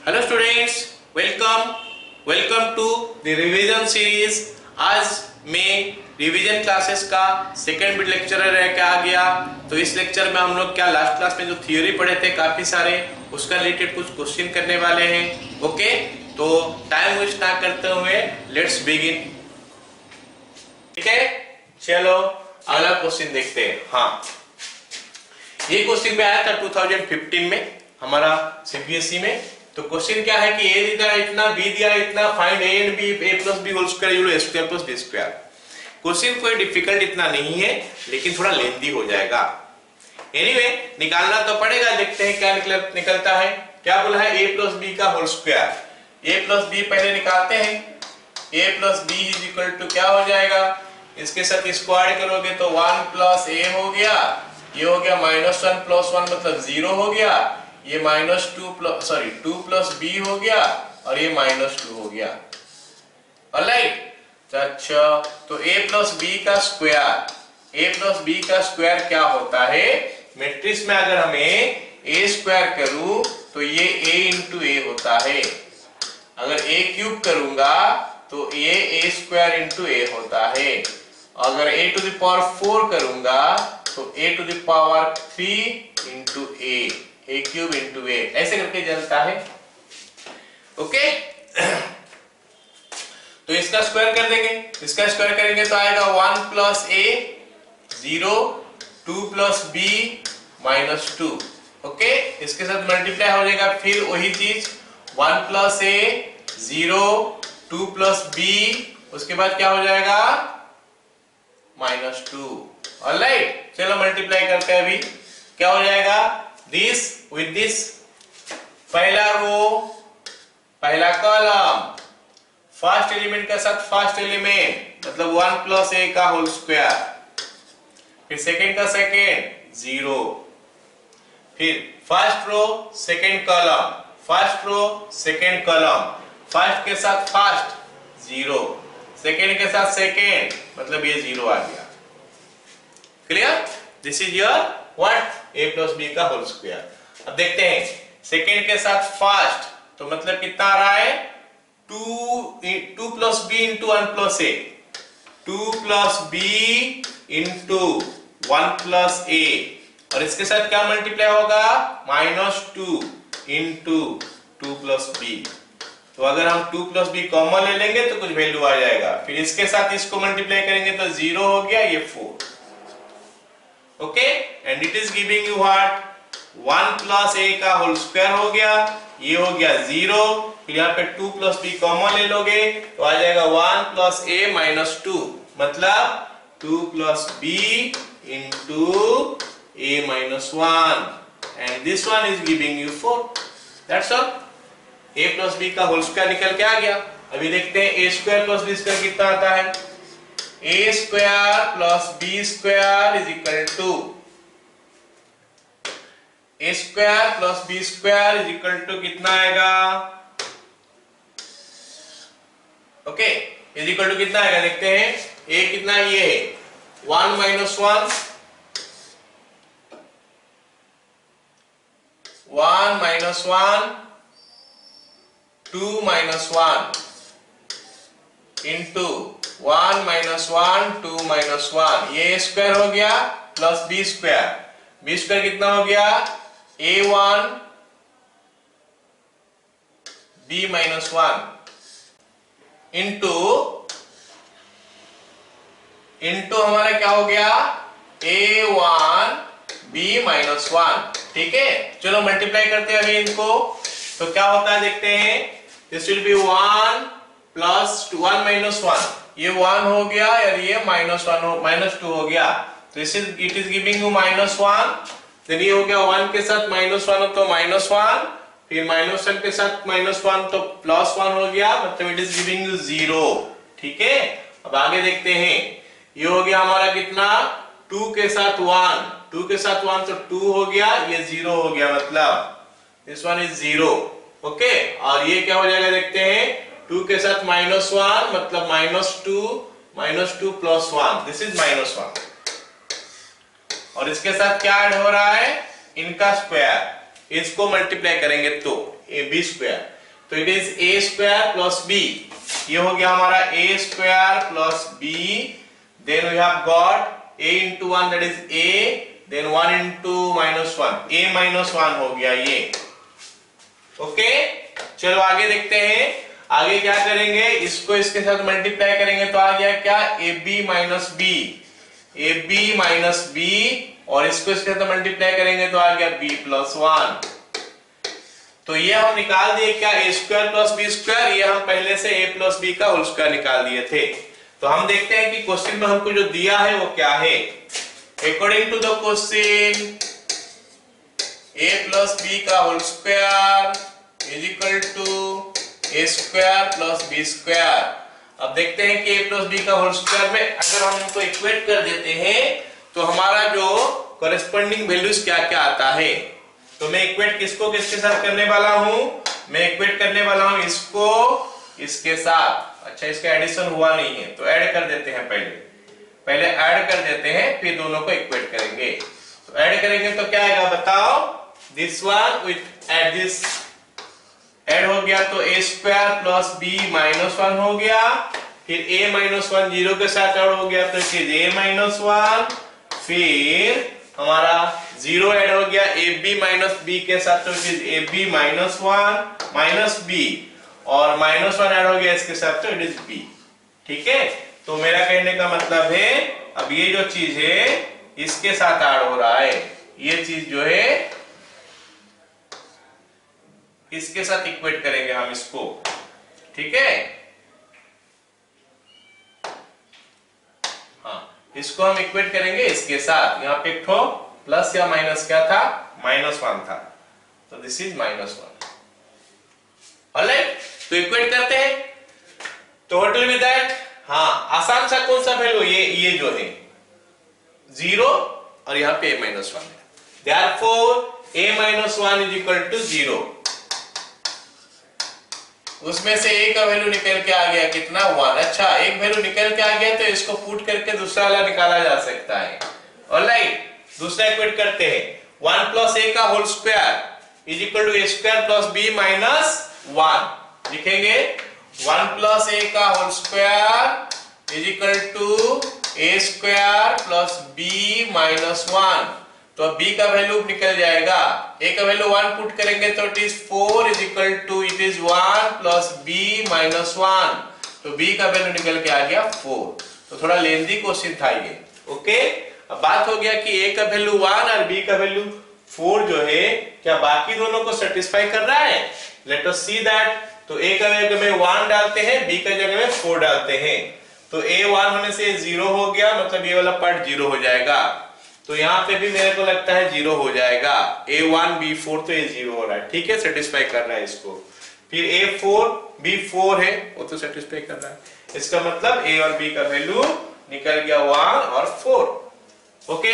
Hello students, welcome to the revision series. आज मैं revision classes का सेकंड बिट लेक्चरर रह के आ गया। तो इस लेक्चर में हम लोग क्या लास्ट क्लास में जो थियोरी पढ़े थे काफी सारे, उसका रिलेटेड कुछ क्वेश्चन करने वाले हैं। ओके, तो टाइम वेस्ट ना करते हुए लेट्स बिगिन। ठीक है, चलो अगला क्वेश्चन देखते हैं। हाँ, ये क्वेश्चन में आया था 2015 में हमारा सीबीएसई में। तो क्वेश्चन क्या है कि ए दिया इतना, बी दिया इतना, find A and B, A plus B whole square equal to A square plus B square. Question कोई डिफिकल्ट इतना नहीं है, लेकिन थोड़ा लेंथी हो जाएगा। एनीवे, निकालना तो पड़ेगा। देखते हैं क्या निकलता है। क्या बोला है? ए प्लस बी का whole square. A plus B पहले निकालते हैं। A plus B is equal to क्या हो जाएगा? इसके साथ स्क्वायर करोगे तो 1 प्लस ए हो गया, ये हो गया -1 प्लस 1 मतलब 0 हो गया, ये -2 प्लस बी हो गया और ये -2 हो गया। ऑलराइट, अच्छा तो a प्लस बी का स्क्वायर क्या होता है? मैट्रिक्स में अगर हमें a स्क्वायर करूं तो ये a इंटू ए होता है। अगर a क्यूब करूंगा तो ये a स्क्वायर इंटू ए होता है। अगर a टू द पावर 4 करूंगा तो a to the power 3 into A cube into A, ऐसे करके चलता है। ओके, तो इसका स्क्वायर कर देंगे। इसका स्क्वायर करेंगे तो आएगा 1 प्लस ए 0, 2 प्लस बी -2। ओके, इसके साथ मल्टीप्लाई हो जाएगा, फिर वही चीज 1 प्लस ए 0, 2 प्लस बी, उसके बाद क्या हो जाएगा? -2। ऑलराइट, चलो मल्टीप्लाई करते हैं। अभी क्या हो जाएगा? दिस विद दिस, पहला रो पहला कॉलम, फर्स्ट एलिमेंट के साथ फर्स्ट एलिमेंट मतलब 1 प्लस ए का होल स्क्वायर, फिर सेकंड का सेकंड 0, फिर first row second column, first row second column, first के साथ फर्स्ट 0, सेकंड के साथ सेकंड मतलब ये 0 आ गया। Clear? This is your what? a plus B का होल स्क्वायर। अब देखते हैं सेकंड के साथ फर्स्ट, तो मतलब कितना आ रहा है? 2 प्लस बी इंटू 1 प्लस ए, 2 प्लस बी इंटू 1 प्लस ए, और इसके साथ क्या मल्टीप्लाई होगा? -2 इंटू 2 प्लस बी। तो अगर हम 2 प्लस बी कॉमन ले लेंगे तो कुछ वैल्यू आ जाएगा, फिर इसके साथ इसको मल्टीप्लाई करेंगे तो 0 हो गया, ये 4। Okay, and it is giving you what? 1 plus A का होल स्क्वायर हो गया, ये हो गया 0, फिर यहाँ पे 2 प्लस बी कॉमन ले लोगे तो आ जाएगा 1 प्लस ए -2 मतलब 2 plus b into a -1, and this one is giving you 4। That's all. a plus B का होल स्क्वायर निकल के आ गया। अभी देखते हैं a square plus B square कितना आता है। a square plus B square is equal to a square plus B square is equal to कितना आएगा? ओके, इज इक्वल टू कितना आएगा देखते हैं। a कितना? ये है 1 -1 1 -1 2 -1 इंटू 1 -1 2 -1, ये स्क्वायर हो गया plus B square. B square कितना हो गया? a1 b -1 इंटू हमारा क्या हो गया? a1 b -1। ठीक है, चलो मल्टीप्लाई करते हैं अभी इनको, तो क्या होता है देखते हैं। दिस विल बी 1 प्लस 1 -1, ये 1 हो गया और ये -2 हो गया, तो it is giving you -1। Then ये हो गया 1 के साथ -1 हो तो -1, फिर -1 के साथ -1 तो +1 हो गया, मतलब इट इज गिविंग यू 0। ठीक है, अब आगे देखते हैं। ये हो गया हमारा कितना? 2 के साथ 1, 2 के साथ 1 तो 2 हो गया, ये 0 हो गया, मतलब दिस वन इज 0। ओके, और ये क्या हो जाएगा देखते हैं। 2 के साथ -1 मतलब -2 प्लस 1, दिस इज -1, और इसके साथ क्या ऐड हो रहा है? इनका स्क्वायर, इसको मल्टीप्लाई करेंगे तो ए बी स्क्वायर, तो it is A square plus B, ये हो गया हमारा A square plus B, then we have got A into 1 that is A, then 1 into -1, A -1 हो गया ये। ओके, चलो आगे देखते हैं। आगे क्या करेंगे, इसको इसके साथ मल्टीप्लाई करेंगे तो आ गया क्या, a b minus b, a b minus b, और इसको इसके साथ मल्टीप्लाई करेंगे तो आ गया बी प्लस 1। तो ये हम निकाल दिए क्या, ए स्क्वायर प्लस बी स्क्वायर, ये हम पहले से ए प्लस बी का होल स्क्वायर निकाल दिए थे। तो हम देखते हैं कि क्वेश्चन में हमको जो दिया है वो क्या है। According to the question, A plus B का whole square is equal to A square plus B square. अब देखते हैं कि ए प्लस बी का होल स्क्वायर में अगर हम इनको इक्वेट कर देते हैं तो हमारा जो कॉरेस्पॉन्डिंग वैल्यूज क्या क्या आता है। तो मैं इक्वेट किसको किसके साथ करने वाला हूं, मैं इक्वेट करने वाला हूं इसको इसके साथ। अच्छा, इसका एडिशन हुआ नहीं है तो ऐड कर देते हैं, पहले ऐड कर देते हैं, फिर दोनों को इक्वेट करेंगे। तो ऐड करेंगे तो क्या आएगा बताओ, this one with add this, add हो गया तो ए स्क्वायर प्लस बी -1 हो गया, फिर a -1 जीरो के साथ ऐड हो गया तो इट इज a -1, फिर हमारा जीरो ऐड हो गया ए बी माइनस बी के साथ तो it is a b -1 minus b, और -1 ऐड हो गया इसके साथ तो इट इज बी। ठीक है, तो मेरा कहने का मतलब है अब ये जो चीज है इसके साथ ऐड हो रहा है, ये चीज जो है इसके साथ इक्वेट करेंगे हम इसको। ठीक है, हाँ, इसको हम इक्वेट करेंगे इसके साथ। यहाँ पे एक ठो प्लस या माइनस क्या था, -1 था, तो दिस इज -1। ऑलराइट, तो इक्वेट करते हैं। तो व्हाट विल बी दैट, हाँ, आसान सा कौन सा वैल्यू, ये जो है 0 और यहाँ पे a -1 है, therefore a -1 is equal to 0। उसमें से a का वैल्यू निकल के आ गया कितना, 1। अच्छा, एक वैल्यू निकल के आ गया तो इसको पुट करके दूसरा वाला निकाला जा सकता है। ऑलराइट, दूसरा इक्वेट करते हैं। 1 प्लस a का whole square is equal to a square plus b -1। लिखेंगे 1 प्लस a का whole square is equal to a square plus b -1। तो अब b का वैल्यू निकल जाएगा, a का वैल्यू 1 पुट करेंगे तो it is 4 is equal to it is 1 plus b -1। तो b का वैल्यू निकल के आ गया 4। तो थोड़ा लेंथी क्वेश्चन था ये। ओके, अब बात हो गया कि a का वैल्यू 1 और b का वैल्यू 4 जो है क्या बाकी दोनों को सेटिस्फाई कर रहा है। Let us see that. तो a का जगह में 1 डालते हैं, b का जगह में 4 डालते हैं, तो a 1 होने से 0 हो गया, मतलब ये वाला पार्ट 0 हो जाएगा। तो यहाँ पे भी मेरे को लगता है 0 हो जाएगा, a1 b4 तो ये 0 हो रहा है। ठीक है, सेटिस्फाई कर रहा है इसको। फिर a4 b4 है, वो तो सेटिस्फाई कर रहा है। इसका मतलब a और b का वैल्यू निकल गया 1 और 4। ओके,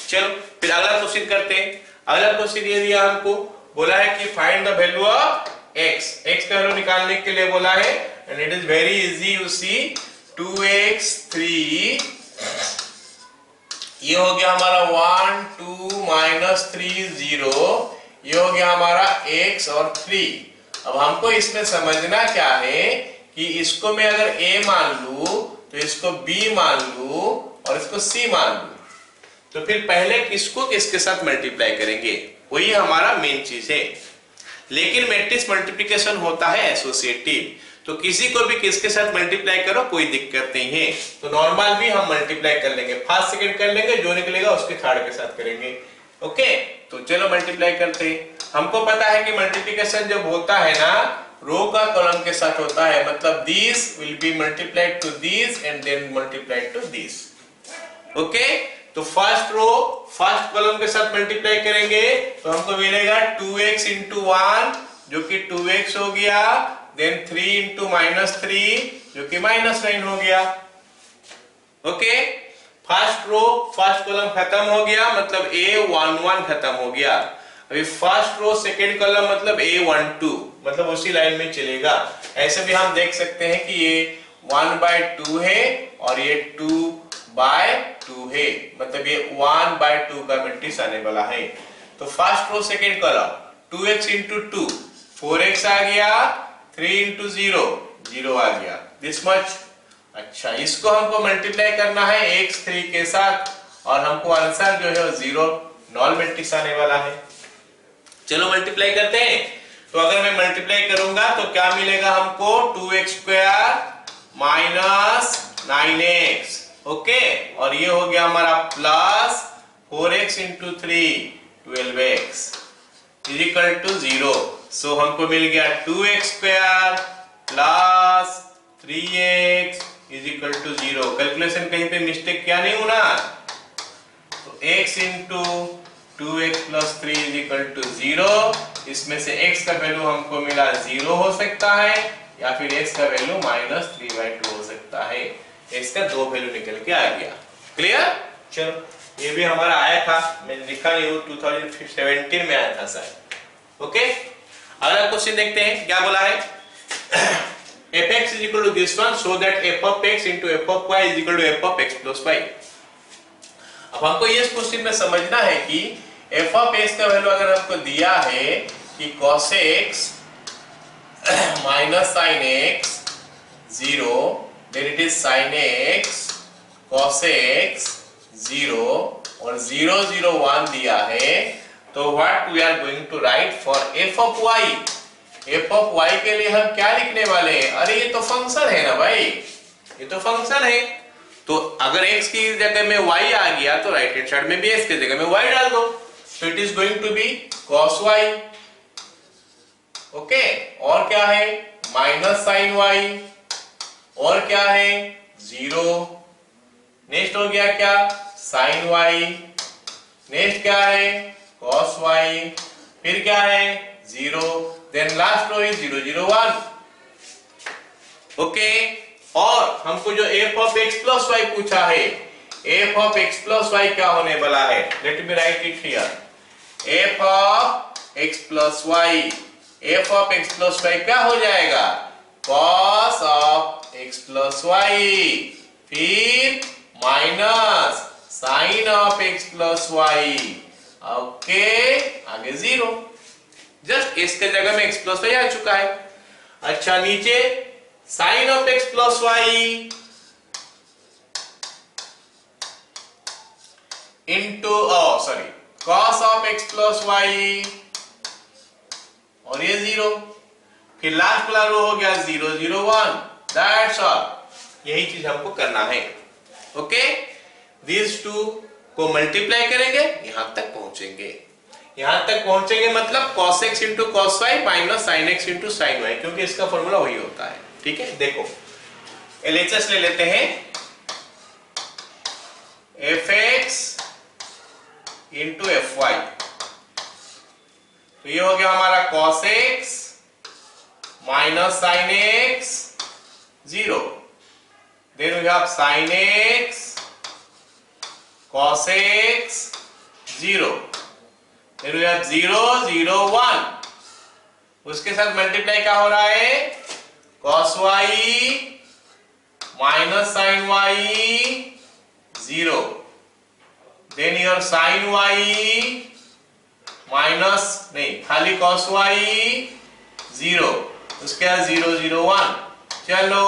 चलो फिर अगला क्वेश्चन करते हैं। अगला क्वेश्चन ये दिया हमको, बोला है कि find the value of x। x का वैल्यू निकालने के लिए बोला है, and it is very easy. You see 2x 3, ये हो गया हमारा 1 2 -3 0, ये हो गया हमारा x और 3। अब हमको इसमें समझना क्या है कि इसको मैं अगर a मान लूं तो इसको b मान लूं और इसको c मान लूं, तो फिर पहले किसको किसके साथ मल्टीप्लाई करेंगे, वही हमारा मेन चीज है। लेकिन मैट्रिक्स मल्टीप्लिकेशन होता है एसोसिएटिव, तो किसी को भी किसके साथ मल्टीप्लाई करो कोई दिक्कत नहीं है। तो नॉर्मल भी हम मल्टीप्लाई कर लेंगे, फर्स्ट सेकंड कर लेंगे, जो निकलेगा उसके थर्ड के साथ करेंगे। ओके, तो चलो मल्टीप्लाई करते हैं। हमको पता है कि मल्टीप्लिकेशन जब होता है ना, रो का कॉलम के साथ होता है, मतलब this will be multiplied to this and then multiplied to this. Okay, तो फर्स्ट रो फर्स्ट कॉलम के साथ मल्टीप्लाई करेंगे तो हमको मिलेगा 2x into 1 जो कि 2x हो गया, देन 3 into -3 जो कि -9 हो गया। Okay, first row first column खत्म हो गया, मतलब A11 खत्म हो गया। अभी फर्स्ट रो सेकेंड कॉलम मतलब A12, मतलब उसी लाइन में चलेगा। ऐसे भी हम देख सकते हैं कि ये 1/2 है और ये 2/2 है, मतलब ये 1/2 का मैट्रिक्स आने वाला है। तो first row second column 2x into 2 4x आ गया, 3 इंटू 0, 0 आ गया, दिस मच। अच्छा, इसको हमको मल्टीप्लाई करना है x3 के साथ और हमको आंसर जो है वो 0 नॉन मैट्रिक्स आने वाला है। चलो मल्टीप्लाई करते हैं। तो अगर मैं मल्टीप्लाई करूंगा तो क्या मिलेगा हमको, 2x square minus 9x, okay, और ये हो गया हमारा plus 4x into 3 12x is equal to 0। So हमको मिल गया 2x square plus 3x is equal to 0। Calculation कहीं पे मिस्टेक क्या नहीं होना। तो x into 2x plus 3 is equal to 0। इसमें से x का वैल्यू हमको मिला 0 हो सकता है या फिर x का वैल्यू -3/2 हो सकता है। x का 2 वैल्यू निकल के आ गया। क्लियर? चलो ये भी हमारा आया था, मैंने लिखा नहीं, 2017 में आया था शायद। ओके, अगला क्वेश्चन देखते हैं क्या बोला है। fx is equal to this one, so that f of x into f of y is equal to f of x plus y। अब हमको ये क्वेश्चन में समझना है कि f of x का वैल्यू अगर हमको दिया है कि cos x minus sin x 0, then it is sin x cos x 0 और 0 0 1 दिया है। तो what we are going to write for f of y, f of y के लिए हम क्या लिखने वाले हैं। अरे ये तो फंक्शन है ना भाई, ये तो फंक्शन है। तो अगर x की जगह में y आ गया तो राइट हैंड साइड में भी x की जगह में y डाल दो। तो it is going to be cos y, okay, और क्या है माइनस sin y, और क्या है 0। नेक्स्ट हो गया क्या sin y, नेक्स्ट क्या है cos y, फिर क्या है 0, then last row is 0 0 1, okay. और हमको जो f of x plus y पूछा है, f of x plus y क्या होने वाला है, let me right it here. f of x plus y, f of x plus y क्या हो जाएगा, cos of x plus y, फिर minus sin of x plus y, okay, आगे 0। Just इसके जगह में x plus y आ चुका है। अच्छा, नीचे sin of x plus y into cos of x plus y, और ये 0, फिर लास्ट वाला रो हो गया 0 0 1, दैट्स ऑल। यही चीज हमको करना है, ओके। these two को मल्टीप्लाई करेंगे, यहां तक पहुंचेंगे। यहां तक पहुंचेंगे मतलब cos x into cos y minus sin x into sin y, क्योंकि इसका फॉर्मूला वही होता है। ठीक है, देखो LHS ले लेते हैं, fx इंटू fy, तो ये हो गया हमारा cos x minus sin x 0, then we have sin x cos x 0, then we have 0 0 1, उसके साथ मल्टीप्लाई क्या हो रहा है cos y minus sin y 0, then your sin y minus नहीं खाली cos y 0, उसके बाद 0 0 1। चलो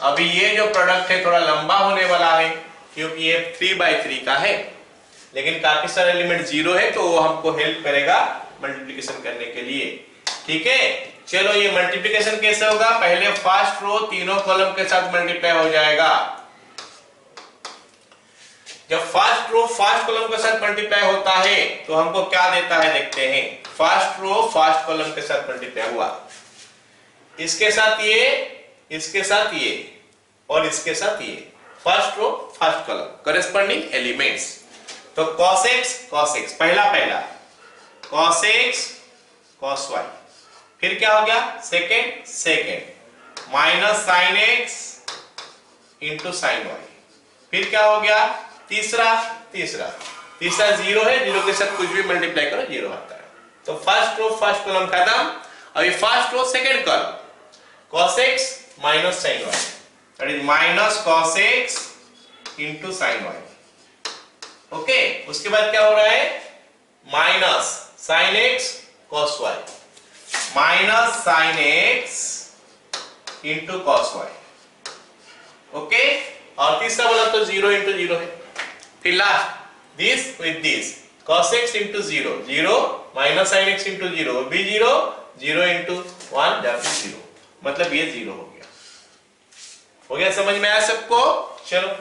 अभी ये जो प्रोडक्ट है थोड़ा लंबा होने वाला है क्योंकि ये 3/3 का है, लेकिन काफी सारे एलिमेंट 0 है तो वो हमको हेल्प करेगा मल्टीप्लिकेशन करने के लिए। ठीक है, चलो ये मल्टीप्लिकेशन कैसे होगा, पहले फर्स्ट रो तीनों कॉलम के साथ मल्टीप्लाई हो जाएगा। जब फर्स्ट रो फर्स्ट कॉलम के साथ मल्टीप्लाई होता है तो हमको क्या देता है देखते हैं। फर्स्ट रो फर्स्ट कॉलम के साथ मल्टीप्लाई हुआ, इसके साथ ये, इसके साथ ये और इसके साथ ये, first row first column corresponding elements. तो cos x पहला cos x cos y, फिर क्या हो गया second minus sin x into sin y, फिर क्या हो गया तीसरा 0 है, 0 के साथ कुछ भी मल्टीप्लाई करो 0 आता है। तो फर्स्ट रो फर्स्ट कॉलम खत्म। अभी first row second column cos x minus sin y, that is minus cos x into sin y, okay. उसके बाद क्या हो रहा है minus sin x cos y, minus sin x into cos y, okay. और तीसरा बोला तो 0 इंटू 0 है। फिर last this with this, cos x into 0, 0 minus sin x into 0 भी 0, 0 इंटू 1 या फिर 0, मतलब ये 0 हो गया। हो गया, समझ में आया सबको? चलो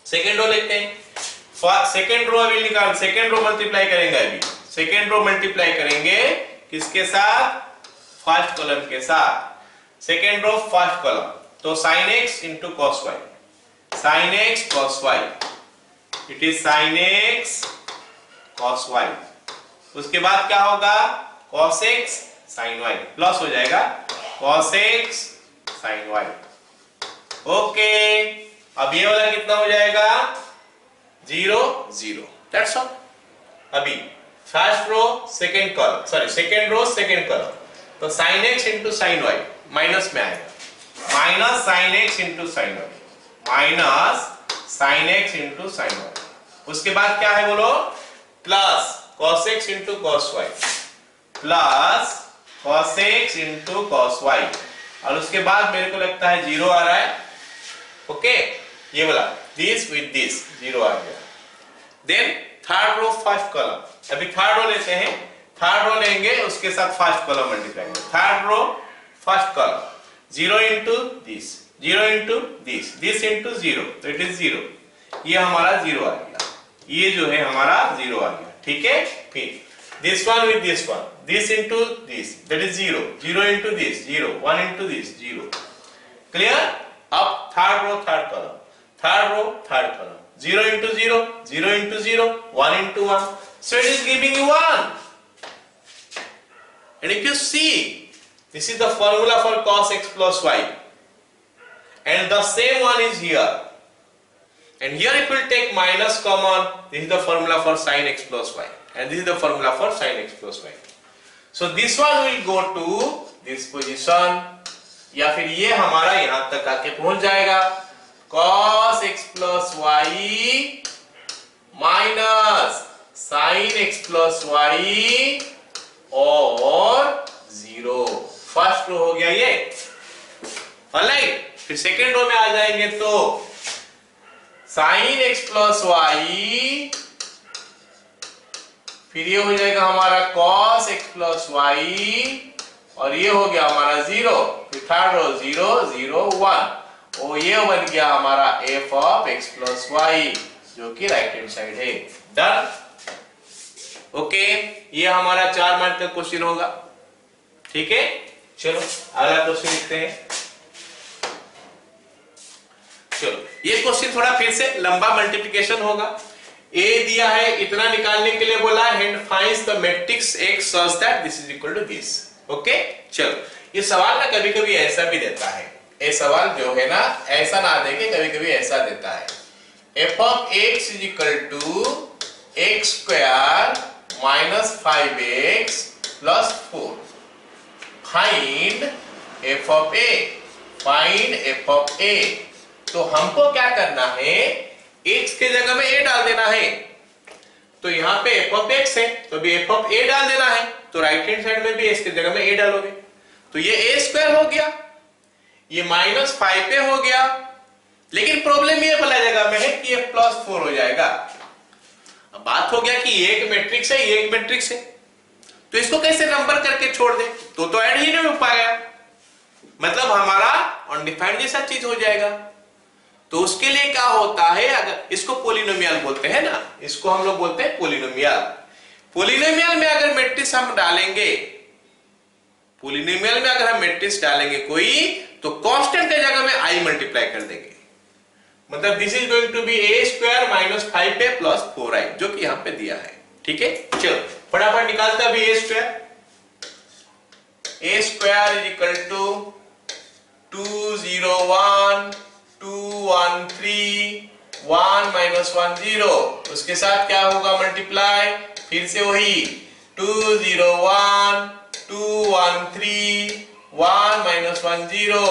सेकेंड रो लेते हैं। सेकेंड रो अभी निकाल, सेकेंड रो मल्टीप्लाई करेंगे अभी। सेकेंड रो मल्टीप्लाई करेंगे किसके साथ? फर्स्ट कॉलम के साथ। सेकेंड रो फर्स्ट कॉलम, तो sin x into cos y, sin x cos y, it is sin x cos y। उसके बाद क्या होगा? cos x sin y, plus हो जाएगा cos x sin y, okay. अब ये वाला कितना हो जाएगा? 0 0, दैट्स ऑल। अभी first row second column, sorry second row second column, तो sin x into sin y minus में आएगा, minus sin x into sin y, minus sin x into sin y। उसके बाद क्या है बोलो? Plus cos x into cos y, plus cos x into cos y, और उसके बाद मेरे को लगता है 0 आ रहा है, ओके। ये बोला दिस विद दिस 0 आ गया। Then third row first column, अभी थर्ड रो लेते हैं। थर्ड रो लेंगे, उसके साथ फर्स्ट कॉलम मल्टीप्लाई करेंगे। Third row first column, 0 into this, 0 into this, this into 0, तो इट इज 0। ये हमारा 0 आ गया, ये जो है हमारा 0 आ गया, ठीक है। फिर this one with this one, this into this, that is 0, 0 into this 0, 1 into this 0, clear? अब third row third column, third row third column, 0 into 0, 0 into 0, 1 into 1, so it is giving you 1. And if you see, this is the formula for cos x plus y, and the same one is here, and here it will take minus common. This is the formula for sin x plus y, and this is the formula for sin x plus y. So this one will go to this position, या फिर ये हमारा यहां तक आके पहुंच जाएगा, cos x plus y minus sin x plus y और 0। फर्स्ट रो हो गया ये, ऑलराइट। फिर सेकेंड रो में आ जाएंगे तो sin x plus y, फिर ये हो जाएगा हमारा cos x plus y, और ये हो गया हमारा 0। फिर थर्ड रो 0 0 1, और ये बन गया हमारा f of x plus y, जो कि राइट हैंड साइड है। Done, okay. ये हमारा 4 मार्क का क्वेश्चन होगा, ठीक है। चलो अगला क्वेश्चन लिखते हैं। चलो ये क्वेश्चन थोड़ा फिर से लंबा मल्टीप्लिकेशन होगा। a दिया है, इतना निकालने के लिए बोला है, and find the matrix x such that this is equal to this, okay. चलो ये सवाल ना कभी कभी ऐसा भी देता है, ये सवाल जो है ना ऐसा ना देके कभी कभी ऐसा देता है, f of x is equal to x square minus 5x plus 4, find f of a, find f of a। तो हमको क्या करना है, x के जगह में a डाल देना है, तो यहाँ पे f of x है, तो भी f of a डाल देना है, तो राइट हैंड साइड में भी इसके जगह में a डालोगे, तो ये a स्क्वायर हो गया, ये माइनस 5 पे हो गया। लेकिन प्रॉब्लम ये वाला जगह में है कि ये प्लस 4 हो जाएगा। अब बात हो गया कि ये एक मैट्रिक्स है, ये एक मैट्रिक्स है, तो इसको कैसे नंबर करके छोड़ दे, तो ऐड ही नहीं हो पाएगा, मतलब हमारा अनडिफाइंड जैसा चीज हो जाएगा। तो उसके लिए क्या होता है, अगर इसको पोलिनोमियल बोलते हैं ना, इसको हम लोग बोलते हैं पोलिनोमियल। पोलिनोमियल में अगर मैट्रिक्स हम डालेंगे, पोलिनोमियल में अगर हम मैट्रिक्स डालेंगे कोई, तो कांस्टेंट के जगह में i मल्टीप्लाई कर देंगे, मतलब this is going to be a square minus 5a plus 4i, जो कि यहां पे दिया है, ठीक है। चलो फटाफट निकालता भी a square is equal to 2 0 1 2 1 3 1 minus 1 0, उसके साथ क्या होगा मल्टीप्लाई, फिर से वही 2 0 1 2 1 3 1 माइनस 1 0।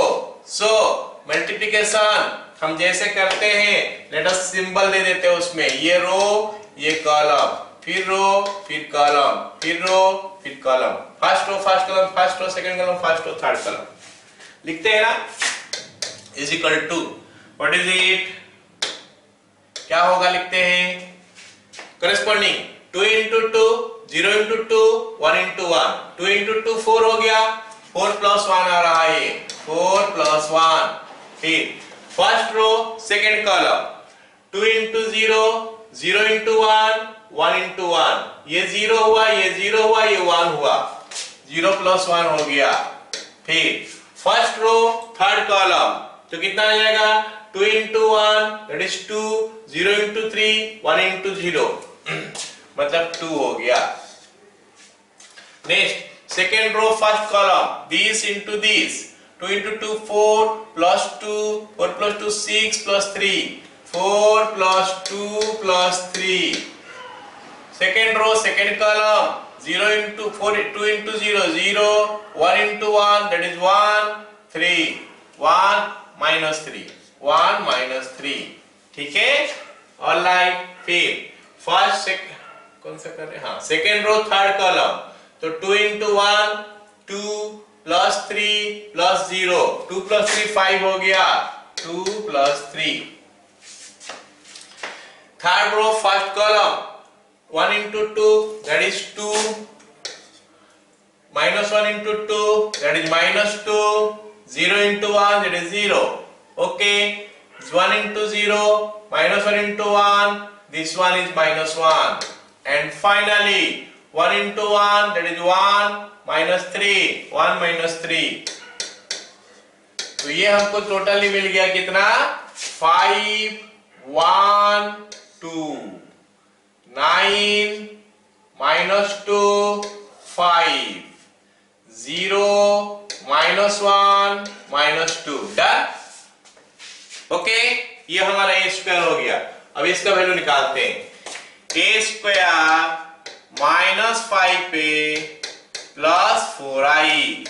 सो मल्टीप्लिकेशन हम जैसे करते हैं, लेट अस सिंबल दे देते हैं उसमें, ये रो ये कॉलम, फिर रो फिर कॉलम, फिर रो फिर column, first row first column, first row second column, first row third column. लिखते हैं ना, is equal to what is it, क्या होगा लिखते हैं corresponding 2 into 2 0 into 2 1 into 1, 2 into 2 4 हो गया, 4 plus 1 आ रहा है, 4 plus 1। फिर first row second column 2 into 0 0 into 1 1 into 1, ये 0 हुआ, ये 0 हुआ, ये 1 हुआ, 0 plus 1 हो गया। फिर फर्स्ट रो थर्ड कॉलम तो कितना आ जाएगा 2 into 1 that is 2, 0 into 3 1 into 0 मतलब 2 हो गया। Next second row first column this into this 2 into 2 4 plus 2 4 plus 2 6 plus 3 4 plus 2 plus 3। Second row second column 0 into 4 2 into 0 0 1 into 1 that is 1 3 1 minus 3 1 minus 3, ठीक है alright. फिर first कौन सा कर रहे हैं, हाँ सेकेंड रो थर्ड कॉलम तो 2 into 1 2 plus 3 plus 0 2 plus 3 5 हो गया, 2 plus 3। Third row first column 1 into 2 that is 2 minus 1 into 2 that is minus 2 0 into 1 that is 0, okay 1 into 0 minus 1 into 1 this one is minus 1 and finally 1 into 1 that is 1 minus 3 1 minus 3। तो ये हमको totally मिल गया कितना 5 1 2 9 minus 2 5 0 minus 1 minus 2 done, okay ये हमारा A square हो गया। अब इसका वैल्यू निकालते हैं, ए square minus 5a plus 4i,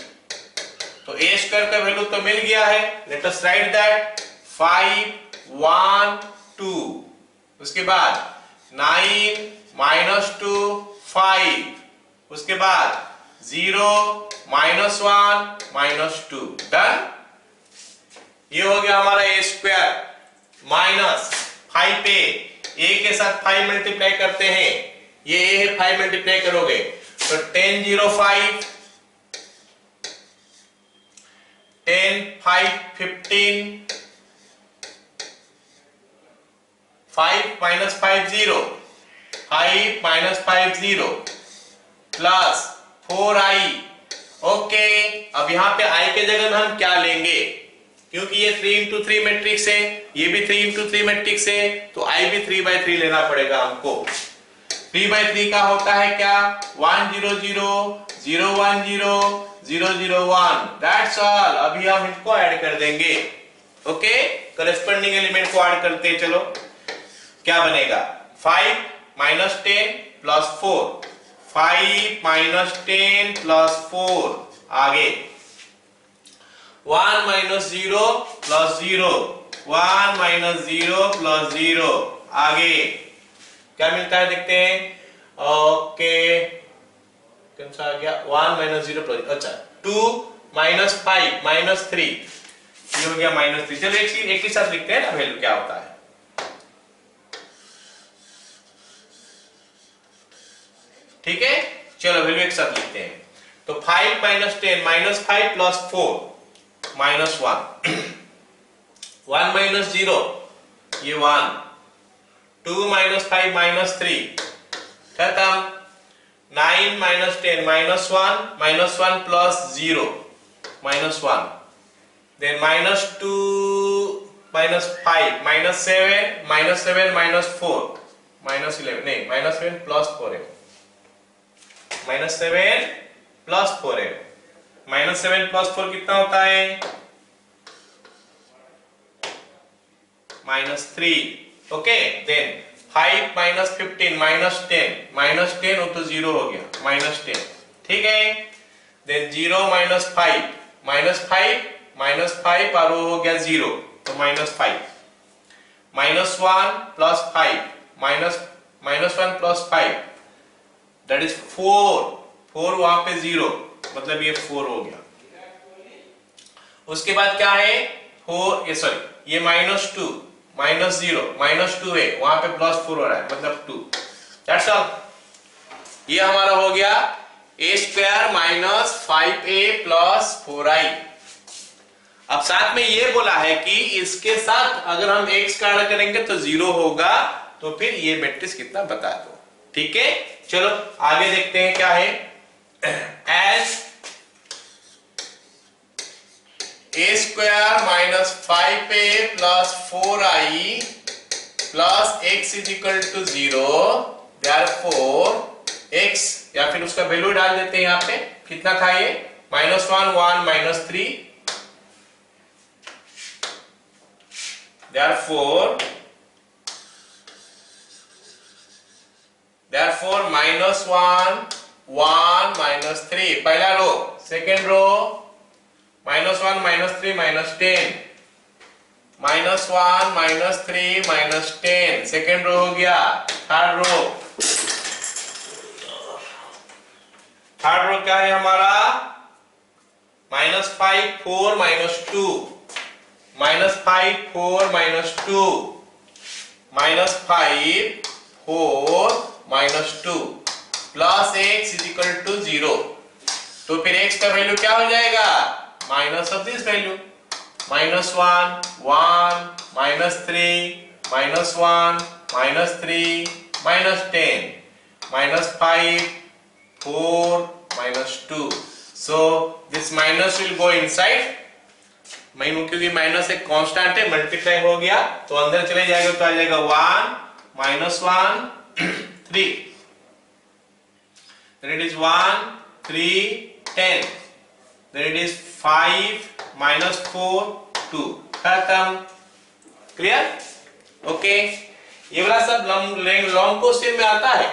तो ए स्क्वायर का वैल्यू तो मिल गया है, लेट अस राइट दैट 5 1 2, उसके बाद 9 minus 2 5, उसके बाद 0 minus 1 minus 2 डन। ये हो गया हमारा ए स्क्वायर माइनस 5a, ए के साथ 5 मल्टीप्लाई करते हैं, ये ए है 5 मल्टीप्लाई करोगे तो 10 0 5 10 5 15 5 minus 5 0 5 minus 5 0 plus 4i, okay अब यहाँ पे i के जगह में हम क्या लेंगे, क्योंकि ये 3 into 3 मैट्रिक्स है, ये भी 3 into 3 मैट्रिक्स है, तो i भी 3/3 लेना पड़ेगा हमको। 3/3 का होता है क्या 1 0 0 0 1 0 0 0 1, दैट्स ऑल। अभी हम इसको ऐड कर देंगे, ओके करस्पॉन्डिंग एलिमेंट को ऐड करते हैं, चलो क्या बनेगा 5 minus 10 plus 4 5 minus 10 plus 4, आगे 1 minus 0 plus 0 1 minus 0 plus 0, आगे क्या मिलता है देखते हैं, ओके कौन सा आ गया 1 minus 0 plus, अच्छा 2 minus 5 minus 3, ये हो गया -3। चलो एक ही साथ लिखते हैं ना वैल्यू क्या होता है, ठीक है चलो वैल्यू एक साथ लिखते हैं। तो 5 minus 10 minus 5 plus 4 minus 1 1 minus 0 ये 1 2 minus 5 minus 3 खत्म, 9 minus 10 minus 1 plus 0 minus 1, then minus 2 minus 5 minus 7 minus 4 minus 11 नहीं minus 7 plus 4 है, minus 7 plus 4 है, minus 7 plus 4 कितना होता है -3, ओके देन 5 minus 15 minus 10 वो तो 0 हो गया -10, ठीक है देन 0 minus 5 और वो हो गया 0 तो -5 -1 plus 5 -1 plus 5 that is 4 वहां पे 0 मतलब ये 4 हो गया, उसके बाद क्या है 4, ये सॉरी ये -2 -0 -2 है, वहां पे +4 हो रहा है मतलब 2। That's all. ये हमारा हो गया a² - 5a + 4i। अब साथ में ये बोला है कि इसके साथ अगर हम x का ऐड करेंगे तो 0 होगा, तो फिर ये मैट्रिक्स कितना बता दो। ठीक है, चलो आगे देखते हैं क्या है। as a² - 5a + 4i + x = 0, therefore x या फिर उसका वैल्यू डाल देते हैं यहाँ पे, कितना था ये -1 1 -3, therefore -1 1 -3 पहला रो, सेकेंड रो -1 -3 -10, -1 -3 -10 सेकेंड रो हो गया। थर्ड रो क्या है हमारा -5 4 -2 -5 4 -2 -5 4 -2 प्लस x = 0। तो फिर x का वैल्यू क्या हो जाएगा minus of this value, -1 1 -3 -1 -3 -10 -5 4 -2। so this minus will go inside, क्योंकि माइनस एक कांस्टेंट है, मल्टीप्लाई हो गया तो अंदर चले जाएगा, तो आ जाएगा 1 -1 3, then it is 1 3 10, then it is 5 -4 2, खत्म। क्लियर? ओके, ये वाला सब लॉन्ग क्वेश्चन में आता है।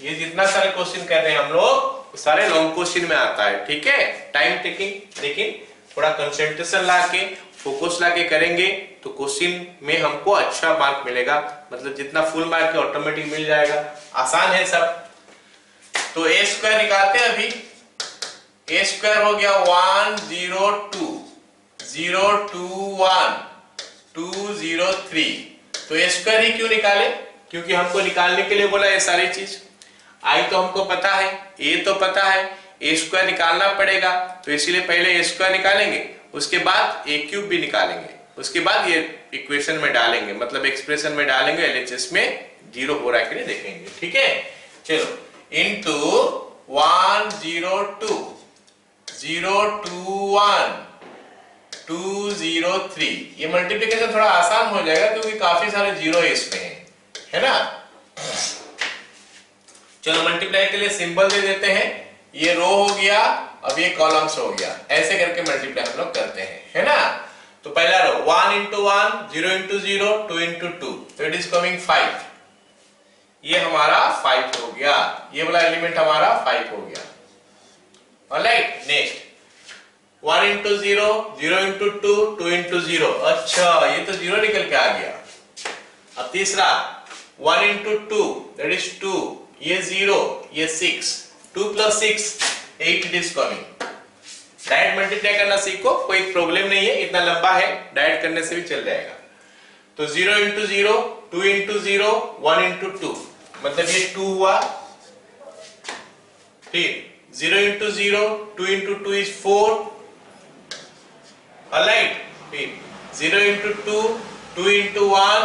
ये जितना सारे क्वेश्चन कर रहे हैं हम लोग सारे लॉन्ग क्वेश्चन में आता है। ठीक है, टाइम टेकिंग, लेकिन थोड़ा कंसंट्रेशन लाके फोकस लाके करेंगे तो क्वेश्चन में हमको अच्छा मार्क मिलेगा, मतलब जितना फुल मार्क है ऑटोमेटिक मिल जाएगा। आसान है सब। तो a² निकालते हैं अभी। a² हो गया 1 0 2 0 2 1 2 0 3। तो a² ही क्यों निकाले, क्योंकि हमको निकालने के लिए बोला ये सारी चीज। i तो हमको पता है, a तो पता है, a² निकालना पड़ेगा, तो इसीलिए पहले a² निकालेंगे, उसके बाद a³ भी निकालेंगे, उसके बाद ये इक्वेशन में डालेंगे, मतलब एक्सप्रेशन में डालेंगे, LHS में 0 हो रहा है कि नहीं देखेंगे। ठीक है, चलो इनटू 1 0 2 0 2 1 2 0 3। ये मल्टीप्लिकेशन थोड़ा आसान हो जाएगा क्योंकि काफी सारे जीरो इसमें है ना। चलो मल्टीप्लाई के लिए सिंबल दे देते हैं। ये रो हो गया, अब ये कॉलम्स हो गया, ऐसे करके मल्टीप्लाई हम लोग करते हैं, है ना। तो पहला रो 1 × 1 0 × 0 2 × 2, तो इट इज कमिंग 5। ये हमारा 5 हो गया, ये वाला एलिमेंट हमारा 5 हो गया। Alright, next 1 × 0 0 × 2 2 × 0। अच्छा, ये तो 0 निकल के आ गया। अब तीसरा 1 × 2 दैट इज 2, ये 0 ये 6, 2 + 6 8 it is coming. Direct multiply करना सीखो, कोई प्रॉब्लम नहीं है, इतना लंबा है, डायरेक्ट करने से भी चल जाएगा। तो 0 × 0 2 × 0 1 × 2, मतलब ये 2 हुआ। फिर 0 × 0 2 × 2 इज 4। ऑलराइट, फिर 0 × 2 2 × 1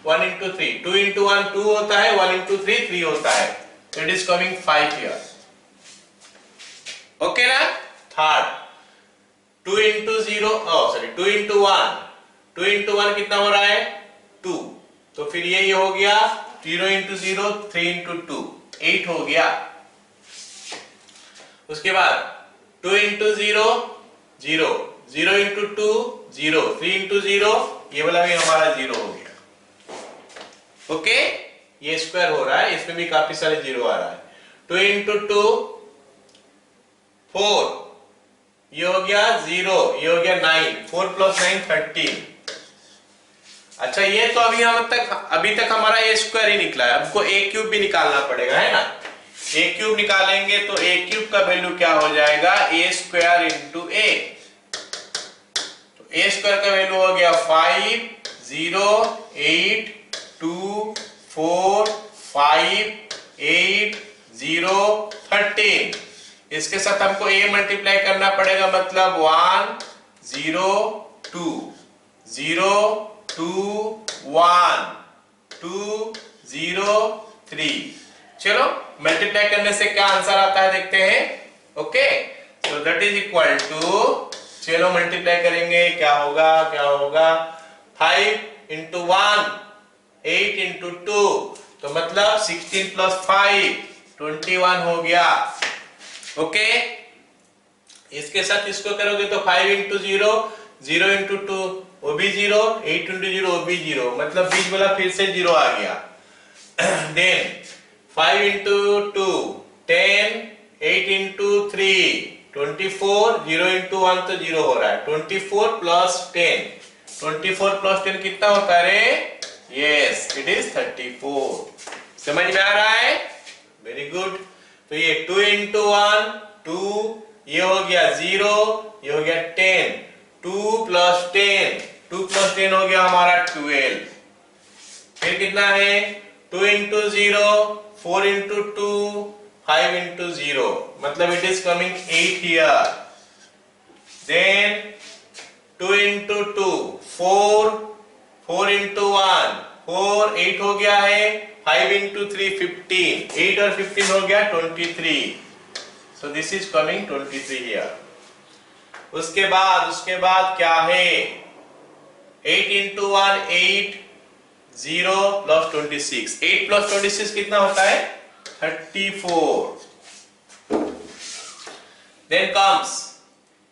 1 × 3, 2 × 1 2 होता है, 1 × 3 3 होता है, तो it is coming 5 here. Okay ना। थर्ड 2 × 0 2 × 1 2 × 1 कितना हो रहा है 2, तो फिर ये हो गया 0 × 0 3 × 2 8 हो गया। उसके बाद 2 × 0 0 0 × 2 0 3 × 0, ये वाला भी हमारा 0 हो गया। ओके, ये स्क्वायर हो रहा है, इसमें भी काफी सारे 0 आ रहा है। 2 × 2 4, ये हो गया 0, ये हो गया 9, 4 + 9 13। अच्छा, ये तो अभी तक हमारा a² ही निकला है, हमको a³ भी निकालना पड़ेगा, है ना। a³ निकालेंगे तो a³ का वैल्यू क्या हो जाएगा a² × a। ए स्क्वायर का वैल्यू हो गया 5 0 8 2 4 5 8 0 13। इसके साथ हमको ए मल्टीप्लाई करना पड़ेगा, मतलब 1 0 2 0 2 1 2 0 3। चलो मल्टीप्लाई करने से क्या आंसर आता है देखते हैं। Okay, so that is equal to, चलो मल्टीप्लाई करेंगे, क्या होगा 5 इंटू 1 8 इंटू 2, तो मतलब 16 प्लस 5 21 हो गया। ओके, इसके साथ इसको करोगे तो 5 इंटू 0 0 इंटू 2 वो भी 0, 8 इंटू 0 वो भी 0, मतलब बीच वाला फिर से 0 आ गया। देन 5 इंटू 2 10, 8 इंटू 3 24, 0 इंटू 1 तो 0 हो रहा है, 24 प्लस 10, 24 प्लस 10 कितना होता है रे? Yes, it is 34। समझ में आ रहा है? Very good. तो ये 2 इंटू 1 2, ये हो गया 0, ये हो गया 10, 2 प्लस 10, 2 प्लस 10 हो गया हमारा 12। फिर कितना है? 2 इंटू 0 4 इंटू 2 5 into 0, मतलब it is coming 8 here. Then 2 into 2 4 4 into 1 4 8 हो गया है, 5 into 3 15, 8 और 15 हो गया 23. So this is coming 23 here. उसके बाद क्या है? 8 into 1 8 0 plus 26, 8 plus 26 कितना होता है? 34. Then comes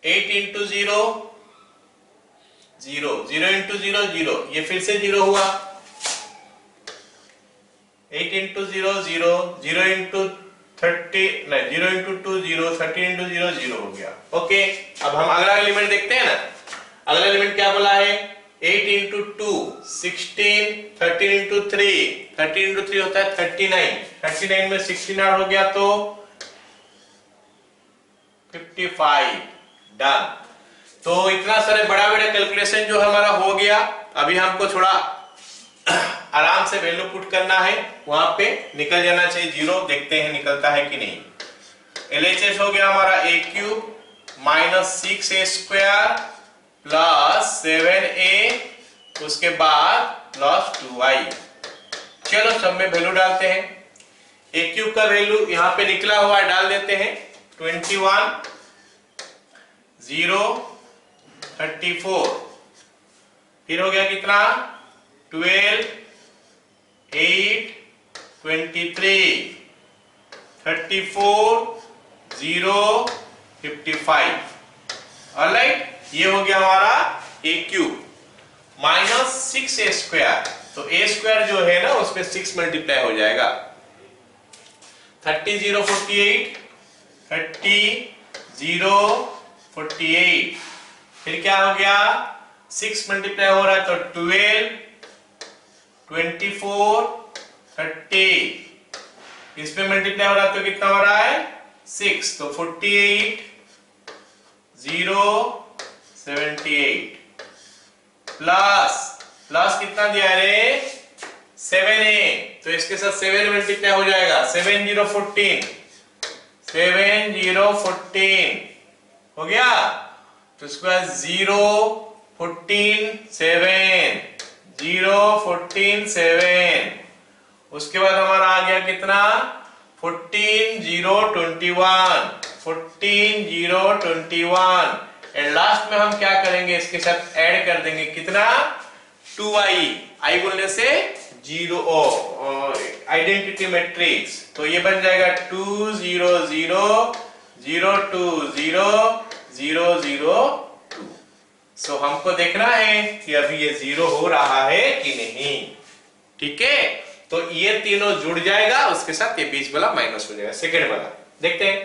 8 into 0 0, 0 into 0 0, ये फिर से 0 हुआ। 8 into 0 0, 0 into 30 नहीं 0 into 2 0, 30 into 0 0 हो गया। ओके, अब हम अगला एलिमेंट देखते हैं ना। अगला एलिमेंट क्या बोला है? 8 into 2 16, 13 into 3, 13 into 3 होता है 39, 39 में 16 ऐड हो गया तो 55। डन। तो इतना सारे बड़ा कैलकुलेशन जो हमारा हो गया, अभी हमको थोड़ा आराम से वैल्यू पुट करना है, वहां पे निकल जाना चाहिए 0, देखते हैं निकलता है कि नहीं। LHS हो गया हमारा a cube minus 6a square plus 7a, उसके बाद प्लस 2y। चलो सब में वैल्यू डालते हैं। a क्यूब का वैल्यू यहाँ पे निकला हुआ है, डाल देते हैं 21 0 34, फिर हो गया कितना? 12 8 23 34 0 55। ऑलराइट, ये हो गया हमारा a cube minus 6a square, तो a स्क्वायर जो है ना उसमें 6 मल्टीप्लाई हो जाएगा। 30 0 48, 30 0 48, फिर क्या हो गया? 6 मल्टीप्लाई हो रहा है तो 12 24 30, इसमें मल्टीप्लाई हो रहा है तो कितना हो रहा है? 6, तो 48 0 78 प्लस कितना दिया रे? 7a, तो इसके साथ 7 मल्टीप्लाई हो जाएगा, 7 0 14, 7 0 14 हो गया, तो इसके बाद 0 14 7 0 14 7, उसके बाद हमारा आ गया कितना? 14 0 21, 14 0 21, एंड लास्ट में हम क्या करेंगे? इसके साथ ऐड कर देंगे कितना? 2i, i बोलने से 0 आइडेंटिटी मैट्रिक्स, तो ये बन जाएगा 2 0 0 0 2 0 0 0 2। सो हमको देखना है कि अभी ये 0 हो रहा है कि नहीं। ठीक है, तो ये तीनों जुड़ जाएगा, उसके साथ ये बीच वाला माइनस हो जाएगा। सेकेंड वाला देखते हैं।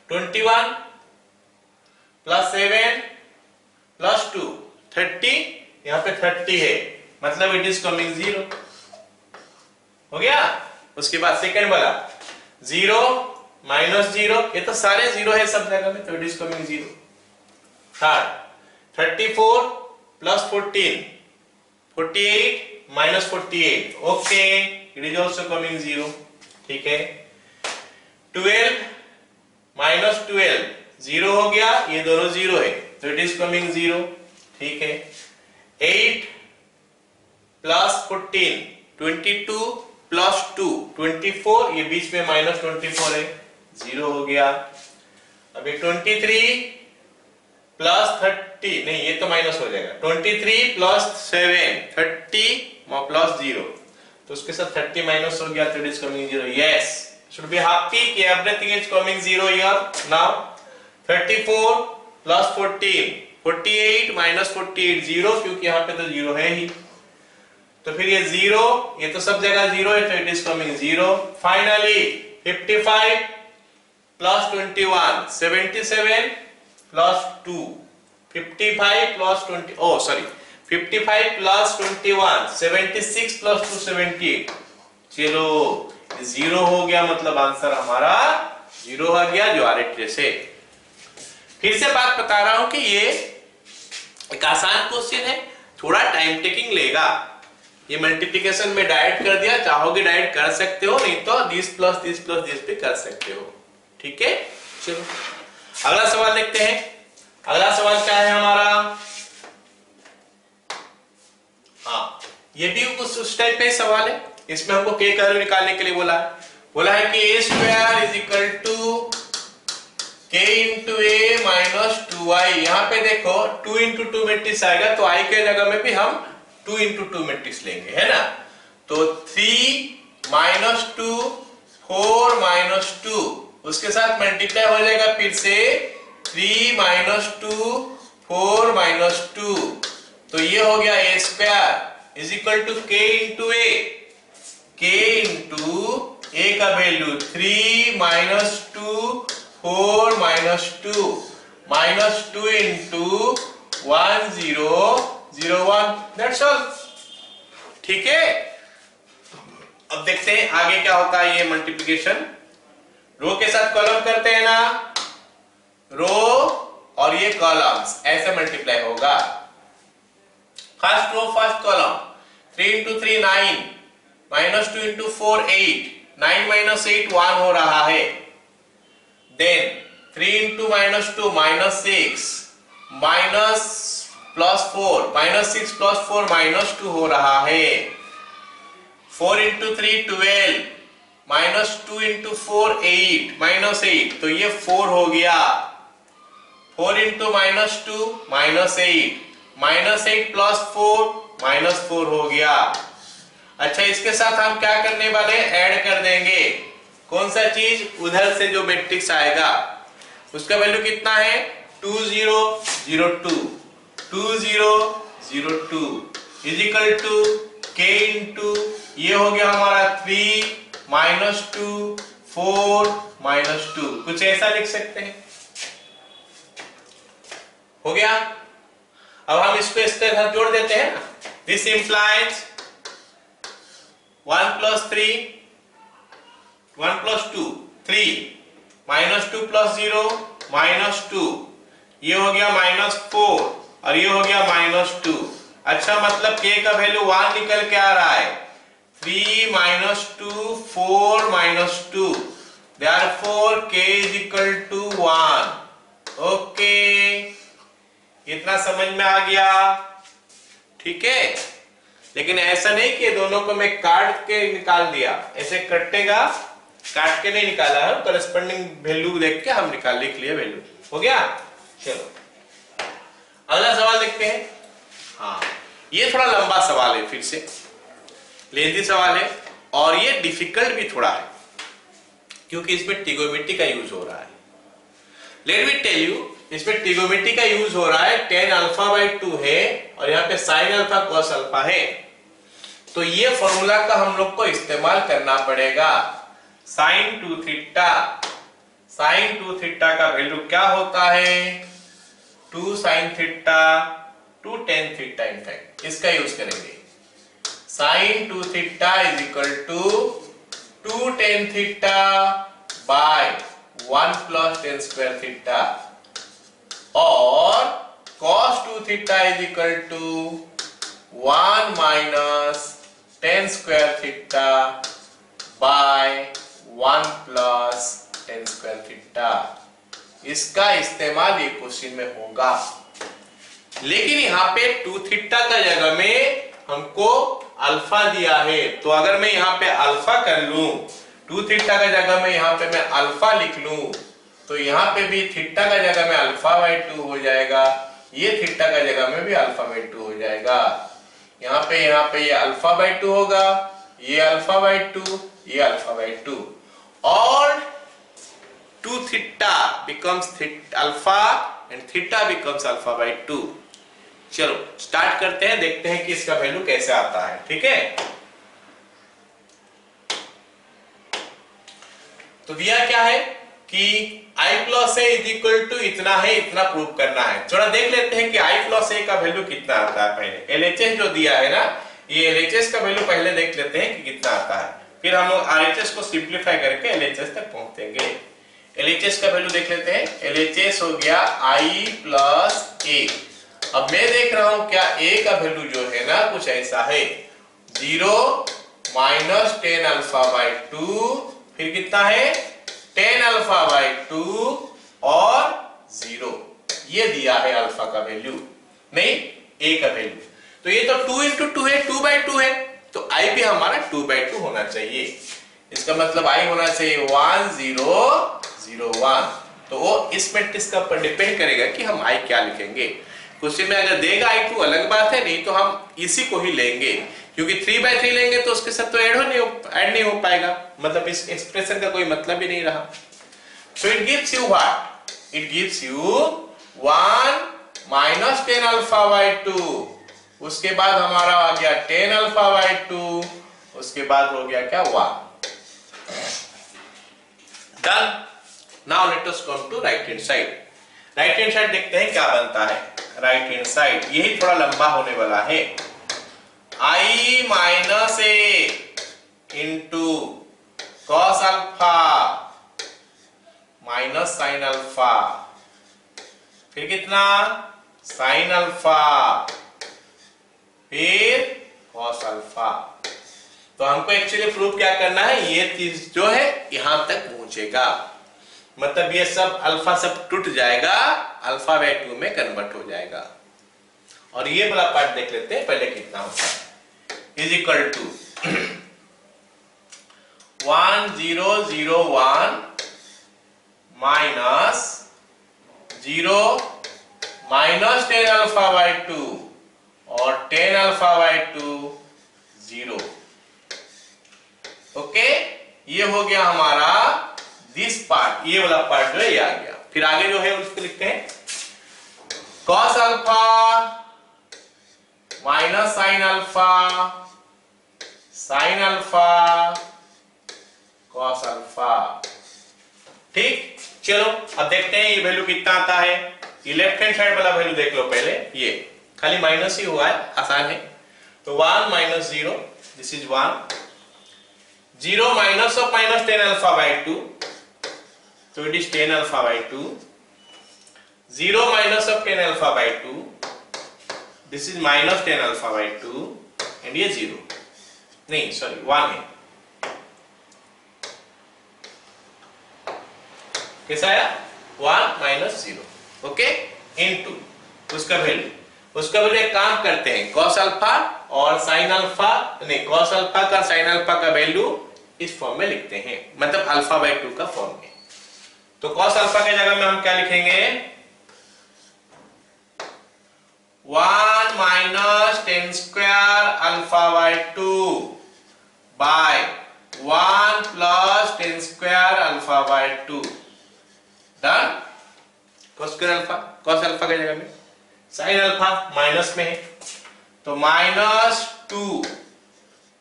21 प्लस 7 प्लस 2 30, यहाँ पे 30 है, मतलब इट इज कमिंग 0 हो गया। उसके बाद सेकेंड वाला 0 माइनस 0, ये तो सारे 0 है सब जगह में, तो it is coming 0। Third 34 plus 14 48 minus 48. Okay, it is also coming 0. ठीक है. 12 माइनस 12 0 हो गया, ये दोनों 0 है तो इट इज कमिंग 0. ठीक है. 8 प्लस 14 22 प्लस 2 24, ये बीच में माइनस 24 है, 0 हो गया. अभी 23 प्लस 30, नहीं ये तो माइनस हो जाएगा. 23 प्लस 7 30 प्लस 0, तो उसके साथ 30 माइनस हो गया तो it is coming 0. Yes, should be happy कि everything is coming 0 here. now 34 plus 14 48 minus 48 0, क्योंकि यहाँ पे तो 0 है ही, तो फिर ये 0, ये तो सब जगह 0 है तो it is coming 0. Finally 55 plus 21 77 plus 2 55 plus 20, oh sorry 55 plus 21 76 plus 2 78. चलो 0 हो गया, मतलब आंसर हमारा 0 आ गया, जो आरएट से. फिर से बात बता रहा हूं कि ये एक आसान क्वेश्चन है, थोड़ा टाइम टेकिंग लेगा. ये मल्टीप्लिकेशन में डायरेक्ट कर दिया, चाहोगे डायरेक्ट कर सकते हो, नहीं तो this plus this plus this पे कर सकते हो. ठीक है. चलो अगला सवाल देखते हैं. अगला सवाल क्या है हमारा? हाँ, ये भी कुछ उस टाइप का सवाल है. इसमें हमको के का वैल्यू निकालने के लिए बोला है कि a square is equal to k into a minus 2i. यहाँ पे देखो 2 इंटू 2 मैट्रिक्स आएगा, तो i के जगह में भी हम 2 इंटू 2 मैट्रिक्स लेंगे, है ना. तो 3 माइनस 2 4 माइनस 2, उसके साथ मल्टीप्लाई हो जाएगा फिर से 3 माइनस 2 4 माइनस 2, तो ये हो गया a square is equal to k into A. k into A का value 3 minus 2 4 minus 2 minus 2 into 1 0 0 1. That's all. ठीक है. अब देखते हैं आगे क्या होता है. ये मल्टीप्लिकेशन रो के साथ कॉलम करते हैं ना, रो और ये कॉलम्स ऐसे मल्टीप्लाई होगा. First row first column 3 into 3 9 minus 2 into 4 8 9 minus 8 1 हो रहा है. Then 3 into minus 2 minus 6 minus plus 4 minus 6 plus 4 minus 2 हो रहा है. 4 इंटू 3 12 माइनस 2 इंटू 4 8 माइनस 8, तो ये 4 हो गया. 4 into minus 2 minus 8 minus 8 plus 4 minus 4 हो गया. अच्छा, इसके साथ हम क्या करने वाले हैं? ऐड कर देंगे. कौन सा चीज? उधर से जो मैट्रिक्स आएगा उसका वैल्यू कितना है? 2 0 0 2 2 0 0 2 is equal to k into ये हो गया हमारा 3 माइनस 2 4 माइनस 2. कुछ ऐसा लिख सकते हैं. हो गया. अब हम इसको इसके साथ जोड़ देते हैं ना. This implies 1 plus 3 1 plus 2 3 minus 2 plus 0 minus 2, ये हो गया माइनस 4 और ये हो गया माइनस 2. अच्छा, मतलब k का वैल्यू 1 निकल के आ रहा है. 3 minus 2 4 minus 2, therefore k is equal to 1. Okay, इतना समझ में आ गया. ठीक है. लेकिन ऐसा नहीं कि दोनों को मैं काट के निकाल दिया, ऐसे कटेगा, काट के नहीं निकाला है, करस्पॉन्डिंग वैल्यू देख के हम लिख लिए वैल्यू. हो गया. चलो अगला सवाल देखते हैं. हाँ, ये थोड़ा लंबा सवाल है, फिर से लेंथी सवाल है और ये डिफिकल्ट भी थोड़ा है क्योंकि इसमें ट्रिगोनोमेट्री का यूज हो रहा है. लेट मी टेल यू, इसमें ट्रिगोनोमेट्री का यूज हो रहा है. tan अल्फा बाई 2 है और यहाँ पे sin अल्फा cos अल्फा है, तो ये फॉर्मूला का हम लोग को इस्तेमाल करना पड़ेगा. sin 2 थीटा, sin 2 थीटा का वैल्यू क्या होता है? 2 sin theta 2 tan theta. In fact इसका यूज करेंगे. sin 2 theta is equal to 2 tan theta by 1 plus tan square theta और cos cos 2 theta is equal to 1 minus tan square theta by 1 plus tan square theta। इसका इस्तेमाल ये question में होगा, लेकिन यहाँ पे 2 थीटा का जगह में हमको अल्फा दिया है, तो अगर मैं यहाँ पे अल्फा कर लूं, 2 थीटा का जगह में यहाँ पे मैं अल्फा लिख लूं, तो यहाँ पे भी थीटा का जगह में अल्फा बाई 2 हो जाएगा, ये थीटा का जगह में भी अल्फा बाई 2 हो जाएगा। यहाँ पे ये अल्फा बाई 2 होगा, ये अल्फा बाई 2, ये अल्फा बाई 2, और 2 theta becomes alpha and theta becomes alpha by 2। चलो स्टार्ट करते हैं, देखते हैं कि इसका वैल्यू कैसे आता है। ठीक है, तो दिया क्या है कि i plus a is equal to इतना है, इतना प्रूव करना है। थोड़ा देख लेते हैं कि i प्लस ए का वैल्यू कितना आता है। पहले LHS जो दिया है ना, ये LHS का वैल्यू पहले देख लेते हैं कि कितना आता है, फिर हम लोग RHS को सिंप्लीफाई करके LHS तक पहुंचेंगे। LHS का वैल्यू देख लेते हैं। LHS हो गया i प्लस ए। अब मैं देख रहा हूं क्या a का वैल्यू जो है ना कुछ ऐसा है, 0 माइनस टेन अल्फा बाई 2, फिर कितना है टेन अल्फा बाई 2 और 0, ये दिया है अल्फा का वैल्यू, नहीं a का वैल्यू। तो ये तो 2 इंटू 2 है, 2 बाई 2 है, तो i भी हमारा 2 बाई 2 होना चाहिए। इसका मतलब i होना चाहिए 1 0 0 1। तो वो इस मैट्रिक्स का पर डिपेंड करेगा कि हम i क्या लिखेंगे। क्वेश्चन में अगर देगा i2 अलग बात है, नहीं तो हम इसी को ही लेंगे, क्योंकि 3 बाई 3 लेंगे तो उसके साथ तो ऐड नहीं हो पाएगा, मतलब इस एक्सप्रेशन का कोई मतलब ही नहीं रहा। So it gives you what, it gives you 1 minus tan alpha by 2, उसके बाद हमारा आ गया टेन अल्फा बाई 2, उसके बाद हो गया क्या 1। Done. Now let us come to right hand side. Right hand side देखते हैं क्या बनता है। राइट हैंड साइड यही थोड़ा लंबा होने वाला है। i minus A into cos alpha minus sine alpha, फिर कितना साइन अल्फा, फिर कॉस अल्फा। तो हमको एक्चुअली प्रूफ क्या करना है, ये चीज जो है यहां तक पहुंचेगा, मतलब ये सब अल्फा सब टूट जाएगा, अल्फा बाई 2 में कन्वर्ट हो जाएगा। और ये वाला पार्ट देख लेते हैं पहले कितना होता है। Is equal to 1 0 0 1 minus 0 minus tan alpha by 2 और टेन अल्फा बाई 2 0। ओके, ये हो गया हमारा दिस पार्ट, ये वाला पार्ट जो है ये आ गया। फिर आगे जो है उसको लिखते हैं cos alpha minus sine alpha, sine alpha cos alpha. ठीक, चलो अब देखते हैं ये वैल्यू कितना आता है। ये लेफ्ट हैंड साइड वाला वैल्यू देख लो पहले, ये खाली माइनस ही हुआ है, आसान है। तो 1 minus 0, this is 1, 0 minus of minus tan alpha by 2, so it is 10 alpha by 2, 0 minus of 10 alpha by 2, this is minus 10 alpha by 2, and ये 0 नहीं सॉरी 1 है। कैसा आया 1 माइनस 0, ओके, इनटू उसका वैल्यू एक काम करते हैं, cos अल्फा और sin अल्फा, नहीं cos अल्फा का sin अल्फा का वैल्यू इस फॉर्म में लिखते हैं, मतलब अल्फा बाई 2 का फॉर्म में। तो cos अल्फा के जगह में हम क्या लिखेंगे, 1 minus tan square alpha by 2 by 1 plus tan square alpha by 2। Done. cos alpha के जगह में sin अल्फा माइनस में है, तो minus 2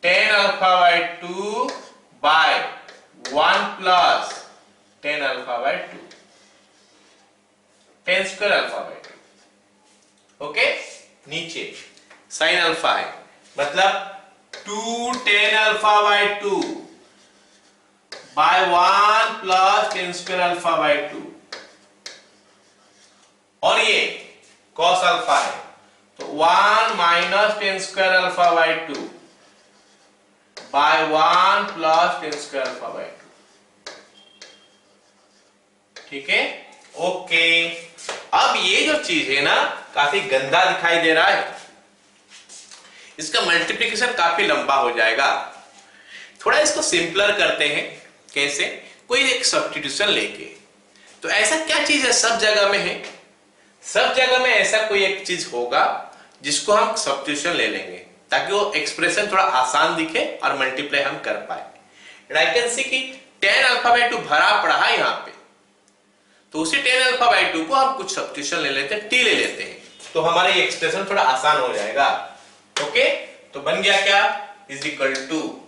tan alpha by 2 by 1 plus 10 alpha by 2, 10 square alpha by 2। Okay, नीचे साइन अल्फा है, मतलब 2 10 alpha by 2 by 1 plus 10 square alpha by 2, और ये cos अल्फा है, तो 1 minus tan square alpha by 2 by 1 plus tan square alpha by 2। ठीक है, okay. अब ये जो चीज है ना काफी गंदा दिखाई दे रहा है, इसका मल्टीप्लिकेशन काफी लंबा हो जाएगा। थोड़ा इसको सिंपलर करते हैं। कैसे? कोई एक सब्स्टिट्यूशन लेके। तो ऐसा क्या चीज है सब जगह में है, सब जगह में ऐसा कोई एक चीज होगा जिसको हम सब्स्टिट्यूशन ले लेंगे ताकि वो एक्सप्रेशन थोड़ा आसान दिखे और मल्टीप्लाई हम कर पाए। एंड आई कैन सी कि tan अल्फा बाई 2 भरा पड़ा है यहाँ पे, तो उसी tan अल्फा बाई 2 को हम कुछ सब्स्टिट्यूशन ले लेते हैं, t ले लेते हैं, तो हमारा ये एक्सप्रेशन थोड़ा आसान हो जाएगा। ओके, तो बन गया क्या? इज इक्वल टू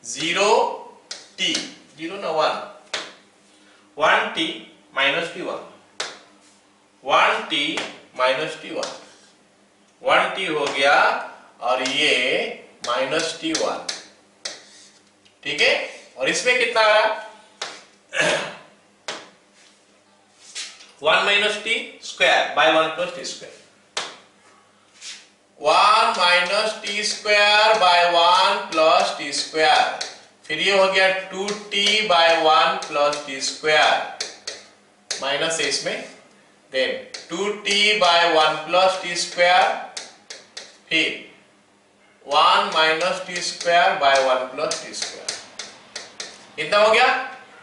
0t 0 ना 1t minus t1 1t minus t1 1t हो गया और ये माइनस t1। ठीक है, और इसमें कितना आ रहा? 1 minus t square by 1 plus T square, 1 minus t square by 1 plus T square, फिर ये हो गया 2t by 1 plus T square minus है इसमें, then 2t by 1 plus T square, फिर 1 minus t square by 1 plus T square. इतना हो गया।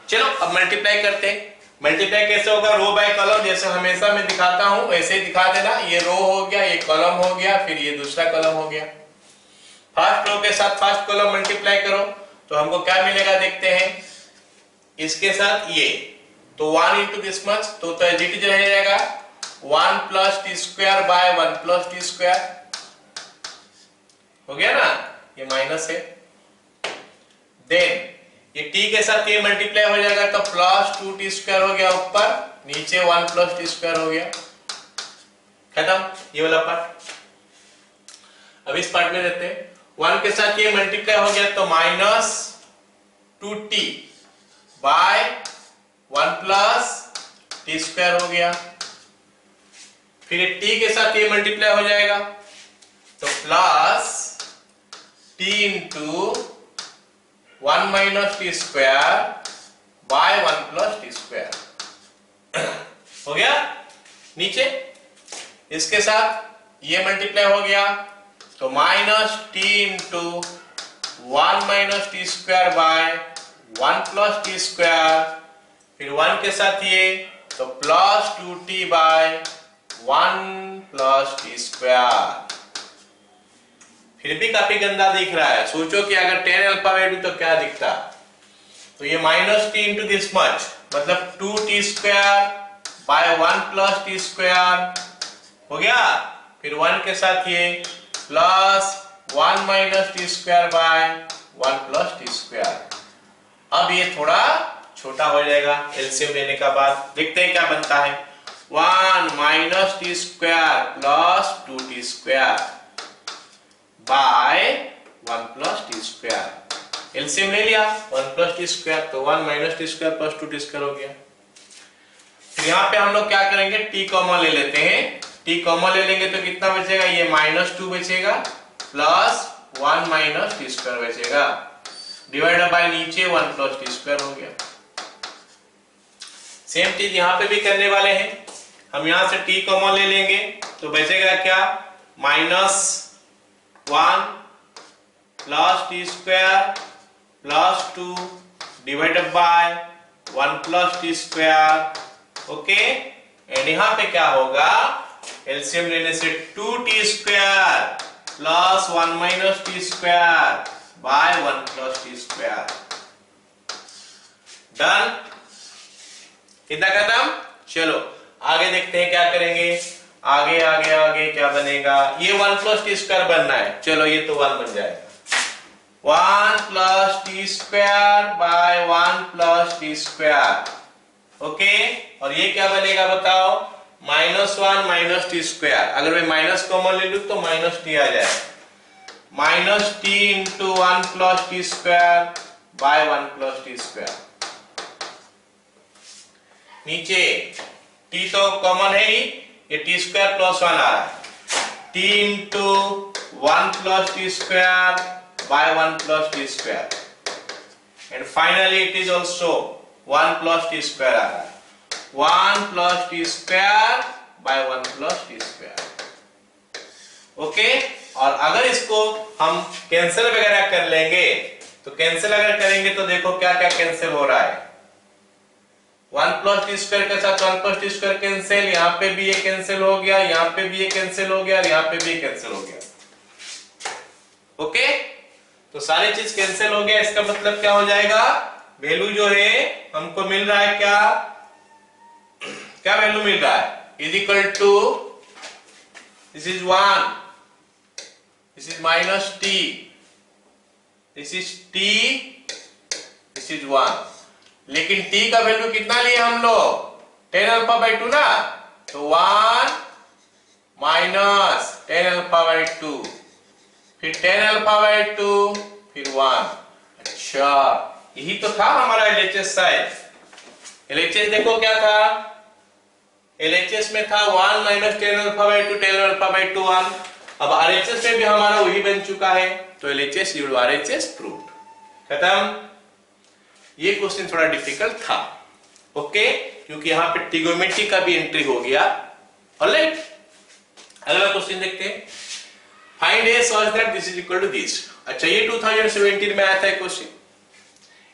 चलो अब मल्टीप्लाई करते हैं। मल्टीप्लाई कैसे होगा? रो बाय कॉलम, जैसे हमेशा मैं दिखाता हूं वैसे ही दिखा देना। ये रो हो गया, ये कॉलम हो गया, फिर ये दूसरा कॉलम हो गया। फर्स्ट रो के साथ फर्स्ट कॉलम मल्टीप्लाई करो तो हमको क्या मिलेगा देखते हैं। इसके साथ ये तो 1 इंटू दिस मच तो एजिट रह जाएगा 1 plus T square by 1 plus T square हो गया ना, ये माइनस है। देन ये t के साथ ये मल्टीप्लाई हो जाएगा तो प्लस 2t स्क्वायर हो गया, ऊपर नीचे 1 प्लस t स्क्वायर हो गया, खत्म ये वाला पार्ट। अब इस पार्ट में रहते हैं, 1 के साथ ये मल्टीप्लाई हो गया तो minus 2t by 1 plus t square हो गया, फिर t के साथ ये मल्टीप्लाई हो जाएगा तो plus t into 1 minus t square by 1 plus T square हो गया। नीचे इसके साथ ये मल्टीप्लाई हो गया तो minus t into 1 minus t square by 1 plus T square, फिर 1 के साथ ये तो plus 2t by 1 plus T square. फिर भी काफी गंदा दिख रहा है। सोचो कि अगर tan अल्फा बाई 2 तो क्या दिखता, तो ये minus t into this much मतलब 2t square by 1 plus T square हो गया, फिर 1 के साथ ये plus 1 minus t square by 1 plus T square. अब ये थोड़ा छोटा हो जाएगा एलसीएम लेने का बाद। देखते हैं क्या बनता है। 1 minus t square plus 2t square by 1 plus T square. LCM ले लिया 1 प्लस टी स्क्वायर तो 1 minus t square plus 2t square हो गया। फिर यहाँ पे हम लोग क्या करेंगे, t कॉमन ले लेते हैं। t कॉमन ले लेंगे तो कितना बचेगा, ये -2 बचेगा प्लस 1 माइनस टी स्क्वायर बचेगा, डिवाइडेड बाय नीचे 1 प्लस टी स्क्वायर हो गया। सेम चीज यहाँ पे भी करने वाले हैं। हम यहाँ से t कॉमन ले लेंगे तो बचेगा क्या, -1 plus T square plus 2 divided by 1 plus T square. Okay, and यहाँ पे क्या होगा, एलसीएम लेने से 2t square plus 1 minus t square by 1 plus T square. Done, कितना खत्म। चलो आगे देखते हैं क्या करेंगे। आगे आगे आगे क्या बनेगा, ये 1 प्लस टी स्क्वायर बनना है। चलो ये तो 1 बन जाएगा, 1 plus T square by 1 plus T square. Okay, और ये क्या बनेगा बताओ, -1 माइनस टी स्क्वायर। अगर मैं माइनस कॉमन ले लूं तो माइनस टी आ जाए, minus t into 1 plus T square by 1 plus T square. नीचे t तो कॉमन है ही, ये टी स्क्वायर प्लस 1 आ रहा है, T into 1 plus T square by 1 plus T square, and finally it is also 1 plus T square आ रहा है, 1 plus T square by 1 plus T square. Okay, और अगर इसको हम कैंसिल वगैरह कर लेंगे तो कैंसिल अगर करेंगे तो देखो क्या क्या कैंसिल हो रहा है, 1 प्लस टी स्क्वायर के साथ 1 प्लस टी स्क्वायर कैंसिल, यहाँ पे भी ये कैंसिल हो गया, यहाँ पे भी ये कैंसिल हो गया, यहाँ पे भी ये कैंसिल हो गया। ओके, तो सारी चीज कैंसिल हो गया। इसका मतलब क्या हो जाएगा, वैल्यू जो है हमको मिल रहा है क्या, क्या वैल्यू मिल रहा है, is equal to this is 1, this is minus t, this is t, this is 1, लेकिन t का वैल्यू कितना लिए हम लोग, tan अल्फा बाई 2 ना, तो 1 माइनस tan अल्फा बाई 2, फिर tan अल्फा बाई 2, फिर 1। अच्छा, यही तो था हमारा LHS साइज। LHS देखो क्या था, LHS में था 1 minus tan alpha by 2, tan alpha by 2 1। अब RHS में भी हमारा वही बन चुका है, तो LHS यूड RHS प्रूव्ड, खत्म। ये क्वेश्चन थोड़ा डिफिकल्ट था, ओके, क्योंकि यहाँ पे ट्रिगोनोमेट्री का भी एंट्री हो गया। ऑलराइट, अगला क्वेश्चन देखते हैं, find a such that this is equal to this. अच्छा, ये 2017 में आया था क्वेश्चन।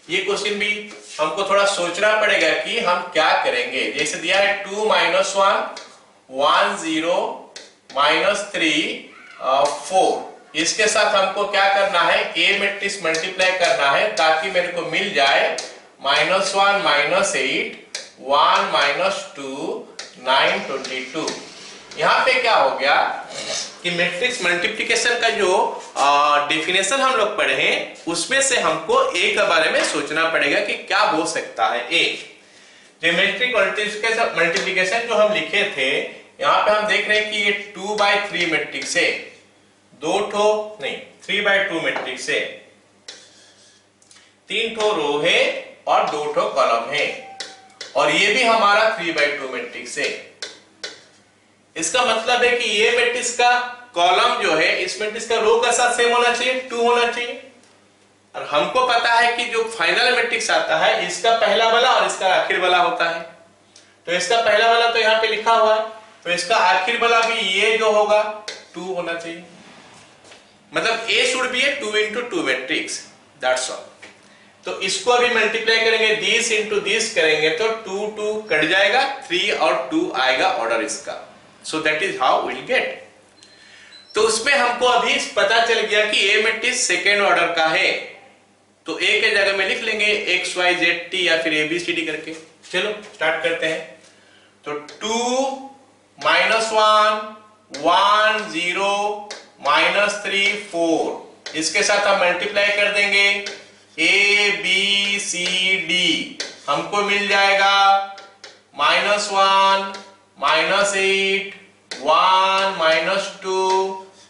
ये क्वेश्चन भी हमको थोड़ा सोचना पड़ेगा कि हम क्या करेंगे। जैसे दिया है 2 माइनस 1 1 0 माइनस 3 4, इसके साथ हमको क्या करना है, ए मैट्रिक्स मल्टीप्लाई करना है ताकि मेरे को मिल जाए -1 -8 1 -2 9 22। यहाँ पे क्या हो गया कि मैट्रिक्स मल्टीप्लिकेशन का जो डेफिनेशन हम लोग पढ़े हैं उसमें से हमको ए के बारे में सोचना पड़ेगा कि क्या हो सकता है। ए जो मैट्रिक्स मल्टीप्लिकेशन जो हम लिखे थे, यहाँ पे हम देख रहे हैं कि ये 2/3 मैट्रिक्स है, 3/2 मैट्रिक्स है, 3 ठो रो है और 2 ठो कॉलम है, और ये भी हमारा 3/2 मैट्रिक्स है। इसका मतलब है कि ये मैट्रिक्स का कॉलम जो है इस मैट्रिक्स का रो का साथ सेम होना चाहिए, 2 होना चाहिए। और हमको पता है कि जो फाइनल मैट्रिक्स आता है इसका पहला वाला और इसका आखिर वाला होता है, तो इसका पहला वाला तो यहाँ पे लिखा हुआ है, तो इसका आखिर वाला भी ये जो होगा 2 होना चाहिए। मतलब A should be A 2 into 2 matrix, that's all. तो इसको अभी मल्टीप्लाई करेंगे, दिस इंटू दिस करेंगे तो 2 2 कट जाएगा, 3 और 2 आएगा ऑर्डर इसका। सो that is how will get. तो उसमें हमको अभी पता चल गया कि A मैट्रिक्स सेकेंड ऑर्डर का है, तो A के जगह में लिख लेंगे x y z t या फिर ABCD करके। चलो स्टार्ट करते हैं। तो 2 -1 1 0 -3 4, इसके साथ हम मल्टीप्लाई कर देंगे A B C D, हमको मिल जाएगा -1 -8 1 -2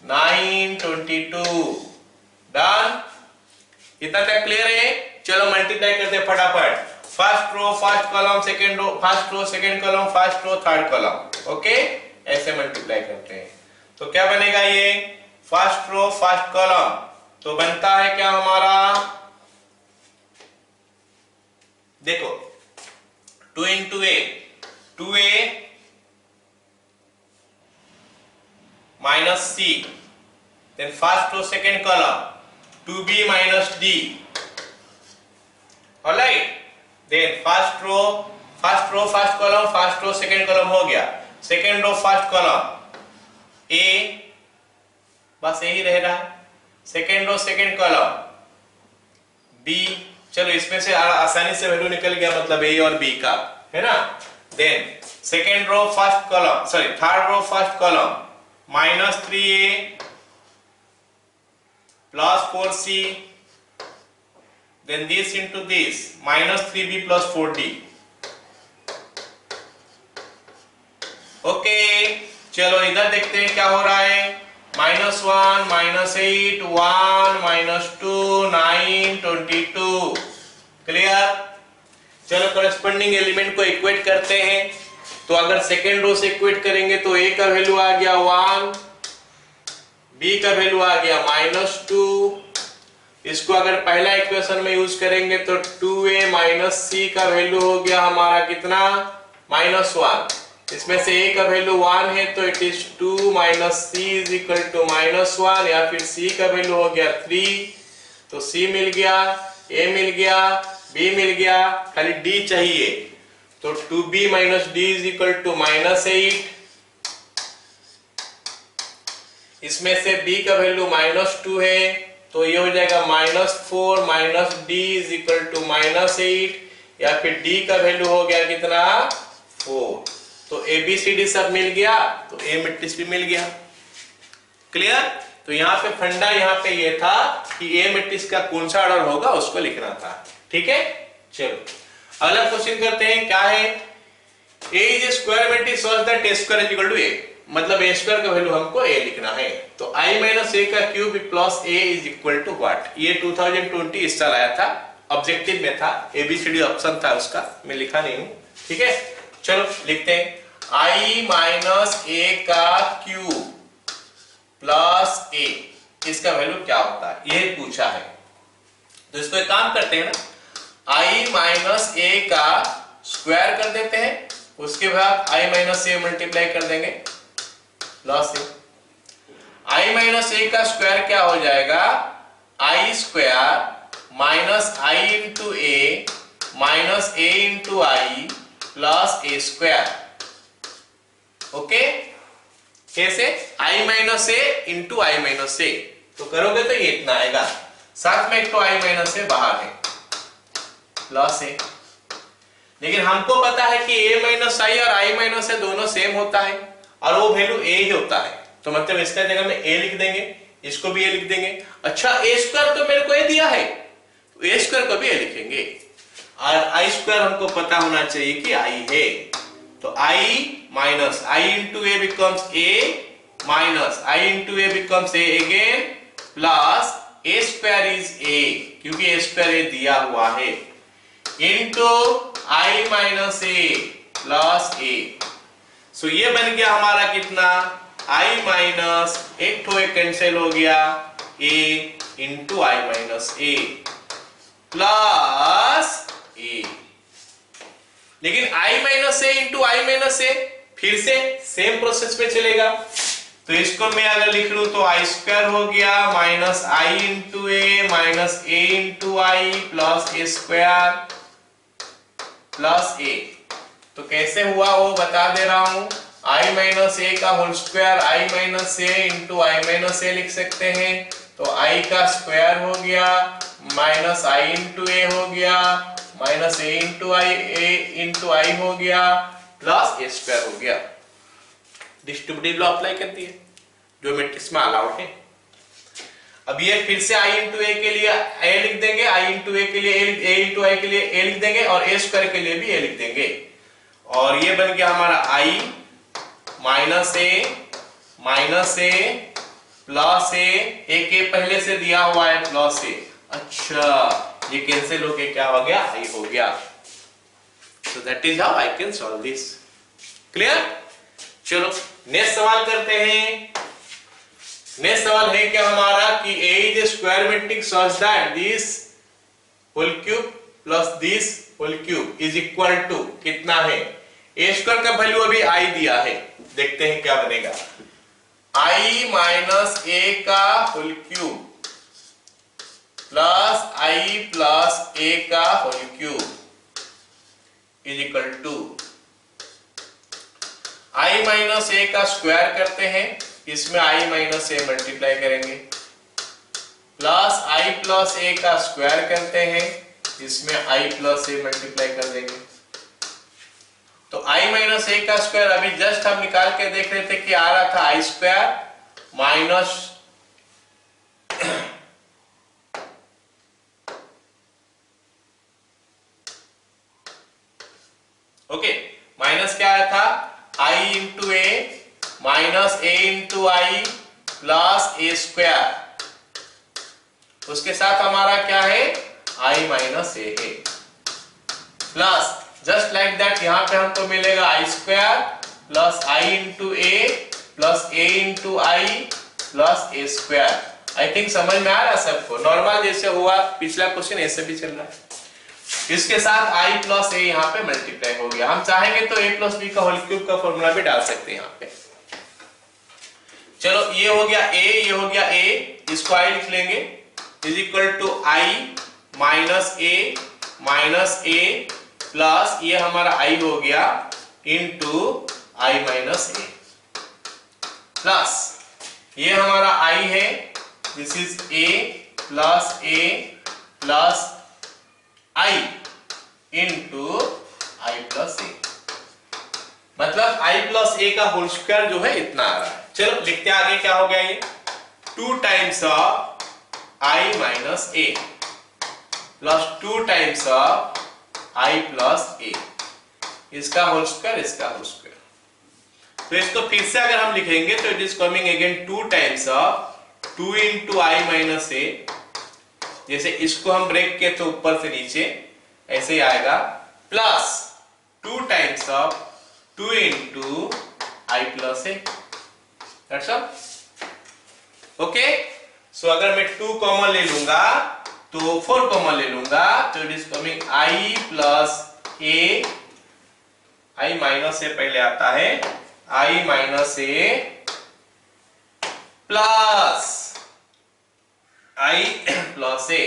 9 22। डन, इतना तक क्लियर है। चलो मल्टीप्लाई करते हैं फटाफट, first row first column second row first row second column first row third column. Okay, ऐसे मल्टीप्लाई करते हैं तो क्या बनेगा, ये फर्स्ट रो फर्स्ट कॉलम तो बनता है क्या हमारा, देखो 2 into A 2A minus C, then first row second column 2B minus D, alright, then first row first column first row second column हो गया, second row first column A बस यही रह रहा है, second row second column B, चलो इसमें से आसानी से वैल्यू निकल गया, मतलब A और B का है ना। then second row first column sorry third row first column -3A plus 4C, then this into this -3B plus 4D। Okay, चलो इधर देखते हैं क्या हो रहा है, -1 -8 1 -2 9 22। क्लियर। चलो करस्पॉन्डिंग एलिमेंट को इक्वेट करते हैं। तो अगर सेकेंड रो से इक्वेट करेंगे तो a का वैल्यू आ गया 1, b का वैल्यू आ गया -2। इसको अगर पहला इक्वेशन में यूज करेंगे तो 2a माइनस c का वैल्यू हो गया हमारा कितना, -1। इसमें से a का वैल्यू 1 है तो it is 2 minus c is equal to -1, या फिर c का वैल्यू हो गया 3, तो c मिल गया, a मिल गया, b मिल गया, खाली d चाहिए, तो 2b minus d is equal to -8। इसमें से b का वैल्यू -2 है तो ये हो जाएगा -4 minus d is equal to -8, या फिर d का वैल्यू हो गया कितना, 4। तो ABCD सब मिल गया, तो A मैट्रिक्स भी मिल गया। क्लियर? तो यहाँ पे फंडा यहाँ पे ये था कि A मैट्रिक्स का कौन सा ऑर्डर होगा उसको लिखना था। ठीक है, चलो अगला क्वेश्चन करते हैं। क्या है, A is A square matrix such that A square is equal to A, मतलब A स्क्वायर का वैल्यू हमको A लिखना है। तो I माइनस A का cube plus A is equal to what, ये 2020 इस साल आया था, ऑब्जेक्टिव में था, ABCD ऑप्शन था उसका, मैं लिखा नहीं हूं। ठीक है, चलो लिखते हैं, I माइनस A का क्यूब प्लस A, इसका वैल्यू क्या होता है ये पूछा है। तो इसको एक काम करते हैं ना, I माइनस A का स्क्वायर कर देते हैं, उसके बाद I माइनस A मल्टीप्लाई कर देंगे plus A। I minus A का स्क्वायर क्या हो जाएगा, I square minus I into A minus A into I plus A square. Okay, कैसे, I minus A into I minus A, तो करोगे तो ये इतना आएगा, साथ में एक तो I माइनस A बाहर है प्लस A। लेकिन हमको पता है कि A माइनस I और I माइनस A दोनों सेम होता है और वो वैल्यू A ही होता है, तो मतलब इसका जगह में A लिख देंगे, इसको भी A लिख देंगे। अच्छा, A स्क्वायर तो मेरे को A दिया है, तो A स्क्वायर को भी A लिखेंगे, और I स्क्वायर हमको पता होना चाहिए कि I है, तो I minus I into A becomes A minus I into A becomes A again plus A square is A, क्योंकि A स्क्वायर A दिया हुआ है, into I minus A plus A। सो ये बन गया हमारा कितना, I माइनस एक तो एक कैंसिल हो गया, A into I minus A plus A। लेकिन I minus A into I minus A फिर से सेम प्रोसेस में चलेगा, तो इसको मैं अगर लिख लूं तो I स्क्वायर हो गया minus I into A minus A into I plus A square plus A। तो कैसे हुआ वो बता दे रहा हूं, I माइनस A का whole square I minus A into I minus A लिख सकते हैं, तो I का स्क्वायर हो गया माइनस I इंटू A हो गया माइनस A इंटू I हो गया प्लस A स्क्वायर हो गया। डिस्ट्रीब्यूटिव लॉ अप्लाई कर दिए जो मैट्रिक्स में अलाउड है। अब ये फिर से I इंटू A के लिए A लिख देंगे, I इंटू A के लिए A इंटू I के लिए A लिख देंगे, और A स्क्वायर के लिए भी A लिख देंगे, और ये बन गया हमारा I minus A plus A के पहले से दिया हुआ है प्लस A। अच्छा, ये कैंसिल होके क्या हो गया, I हो गया। So that is how I can solve this. Clear? चलो नेक्स्ट सवाल करते हैं। नेक्स्ट सवाल है क्या हमारा कि A is a square matrix such that this whole cube plus this whole cube is equal to कितना है, A स्क्वायर का वैल्यू अभी I दिया है, देखते हैं क्या बनेगा, I माइनस A का whole cube plus I plus A का whole cube is equal to I minus A का स्क्वायर करते हैं, इसमें I माइनस A मल्टीप्लाई करेंगे, प्लस I प्लस A का स्क्वायर करते हैं, इसमें I प्लस A मल्टीप्लाई कर देंगे। तो I माइनस A का स्क्वायर अभी जस्ट हम निकाल के देख रहे थे कि आ रहा था I square minus okay, minus क्या आया था, I into A minus A into I plus A square, उसके साथ हमारा क्या है I माइनस A है, प्लस जस्ट लाइक दैट यहाँ पे हमको मिलेगा I square plus I into A plus A into I plus A square. I think समझ में आ रहा है सबको। नॉर्मल जैसे हुआ पिछला क्वेश्चन ऐसे भी चल रहा है। इसके साथ आई प्लस ए यहाँ पे मल्टीप्लाई हो गया। हम चाहेंगे तो ए प्लस बी का होल क्यूब का फॉर्मूला भी डाल सकते हैं यहाँ पे। चलो ये हो गया ए, ये हो गया ए, इसको आई लिख लेंगे is equal to I minus A plus ये हमारा आई हो गया into I minus A plus ये हमारा आई है, this is A plus I into I plus A, मतलब आई प्लस ए का होल स्क्वायर जो है इतना आ रहा है। चलो लिखते हैं आगे क्या हो गया ये 2 times of I minus A plus 2 times of I plus A, इसका होल स्क्वायर इसका होल स्क्वायर। तो इसको फिर से अगर हम लिखेंगे तो it is coming again 2 times of 2 into I minus A, जैसे इसको हम ब्रेक किए तो ऊपर से नीचे ऐसे ही आएगा, plus 2 times of 2 into I plus A. That's all. Okay, so अगर मैं 2 कॉमन ले लूंगा तो 4 कॉमन ले लूंगा तो it is coming I plus A, I minus A पहले आता है, I minus A plus I plus A.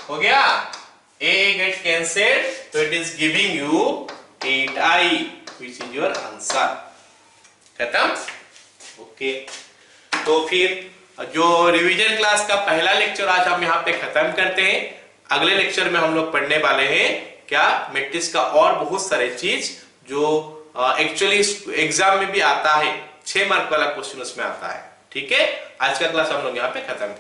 हो गया, a get cancelled so it is giving you 8i which is your answer। खत्म। ओके, तो फिर जो रिवीजन क्लास का पहला लेक्चर आज हम यहाँ पे खत्म करते हैं। अगले लेक्चर में हम लोग पढ़ने वाले हैं क्या मैट्रिक्स का और बहुत सारे चीज जो एक्चुअली एग्जाम में भी आता है, 6 मार्क वाला क्वेश्चन उसमें आता है। ठीक है, आज का क्लास हम लोग यहाँ पे खत्म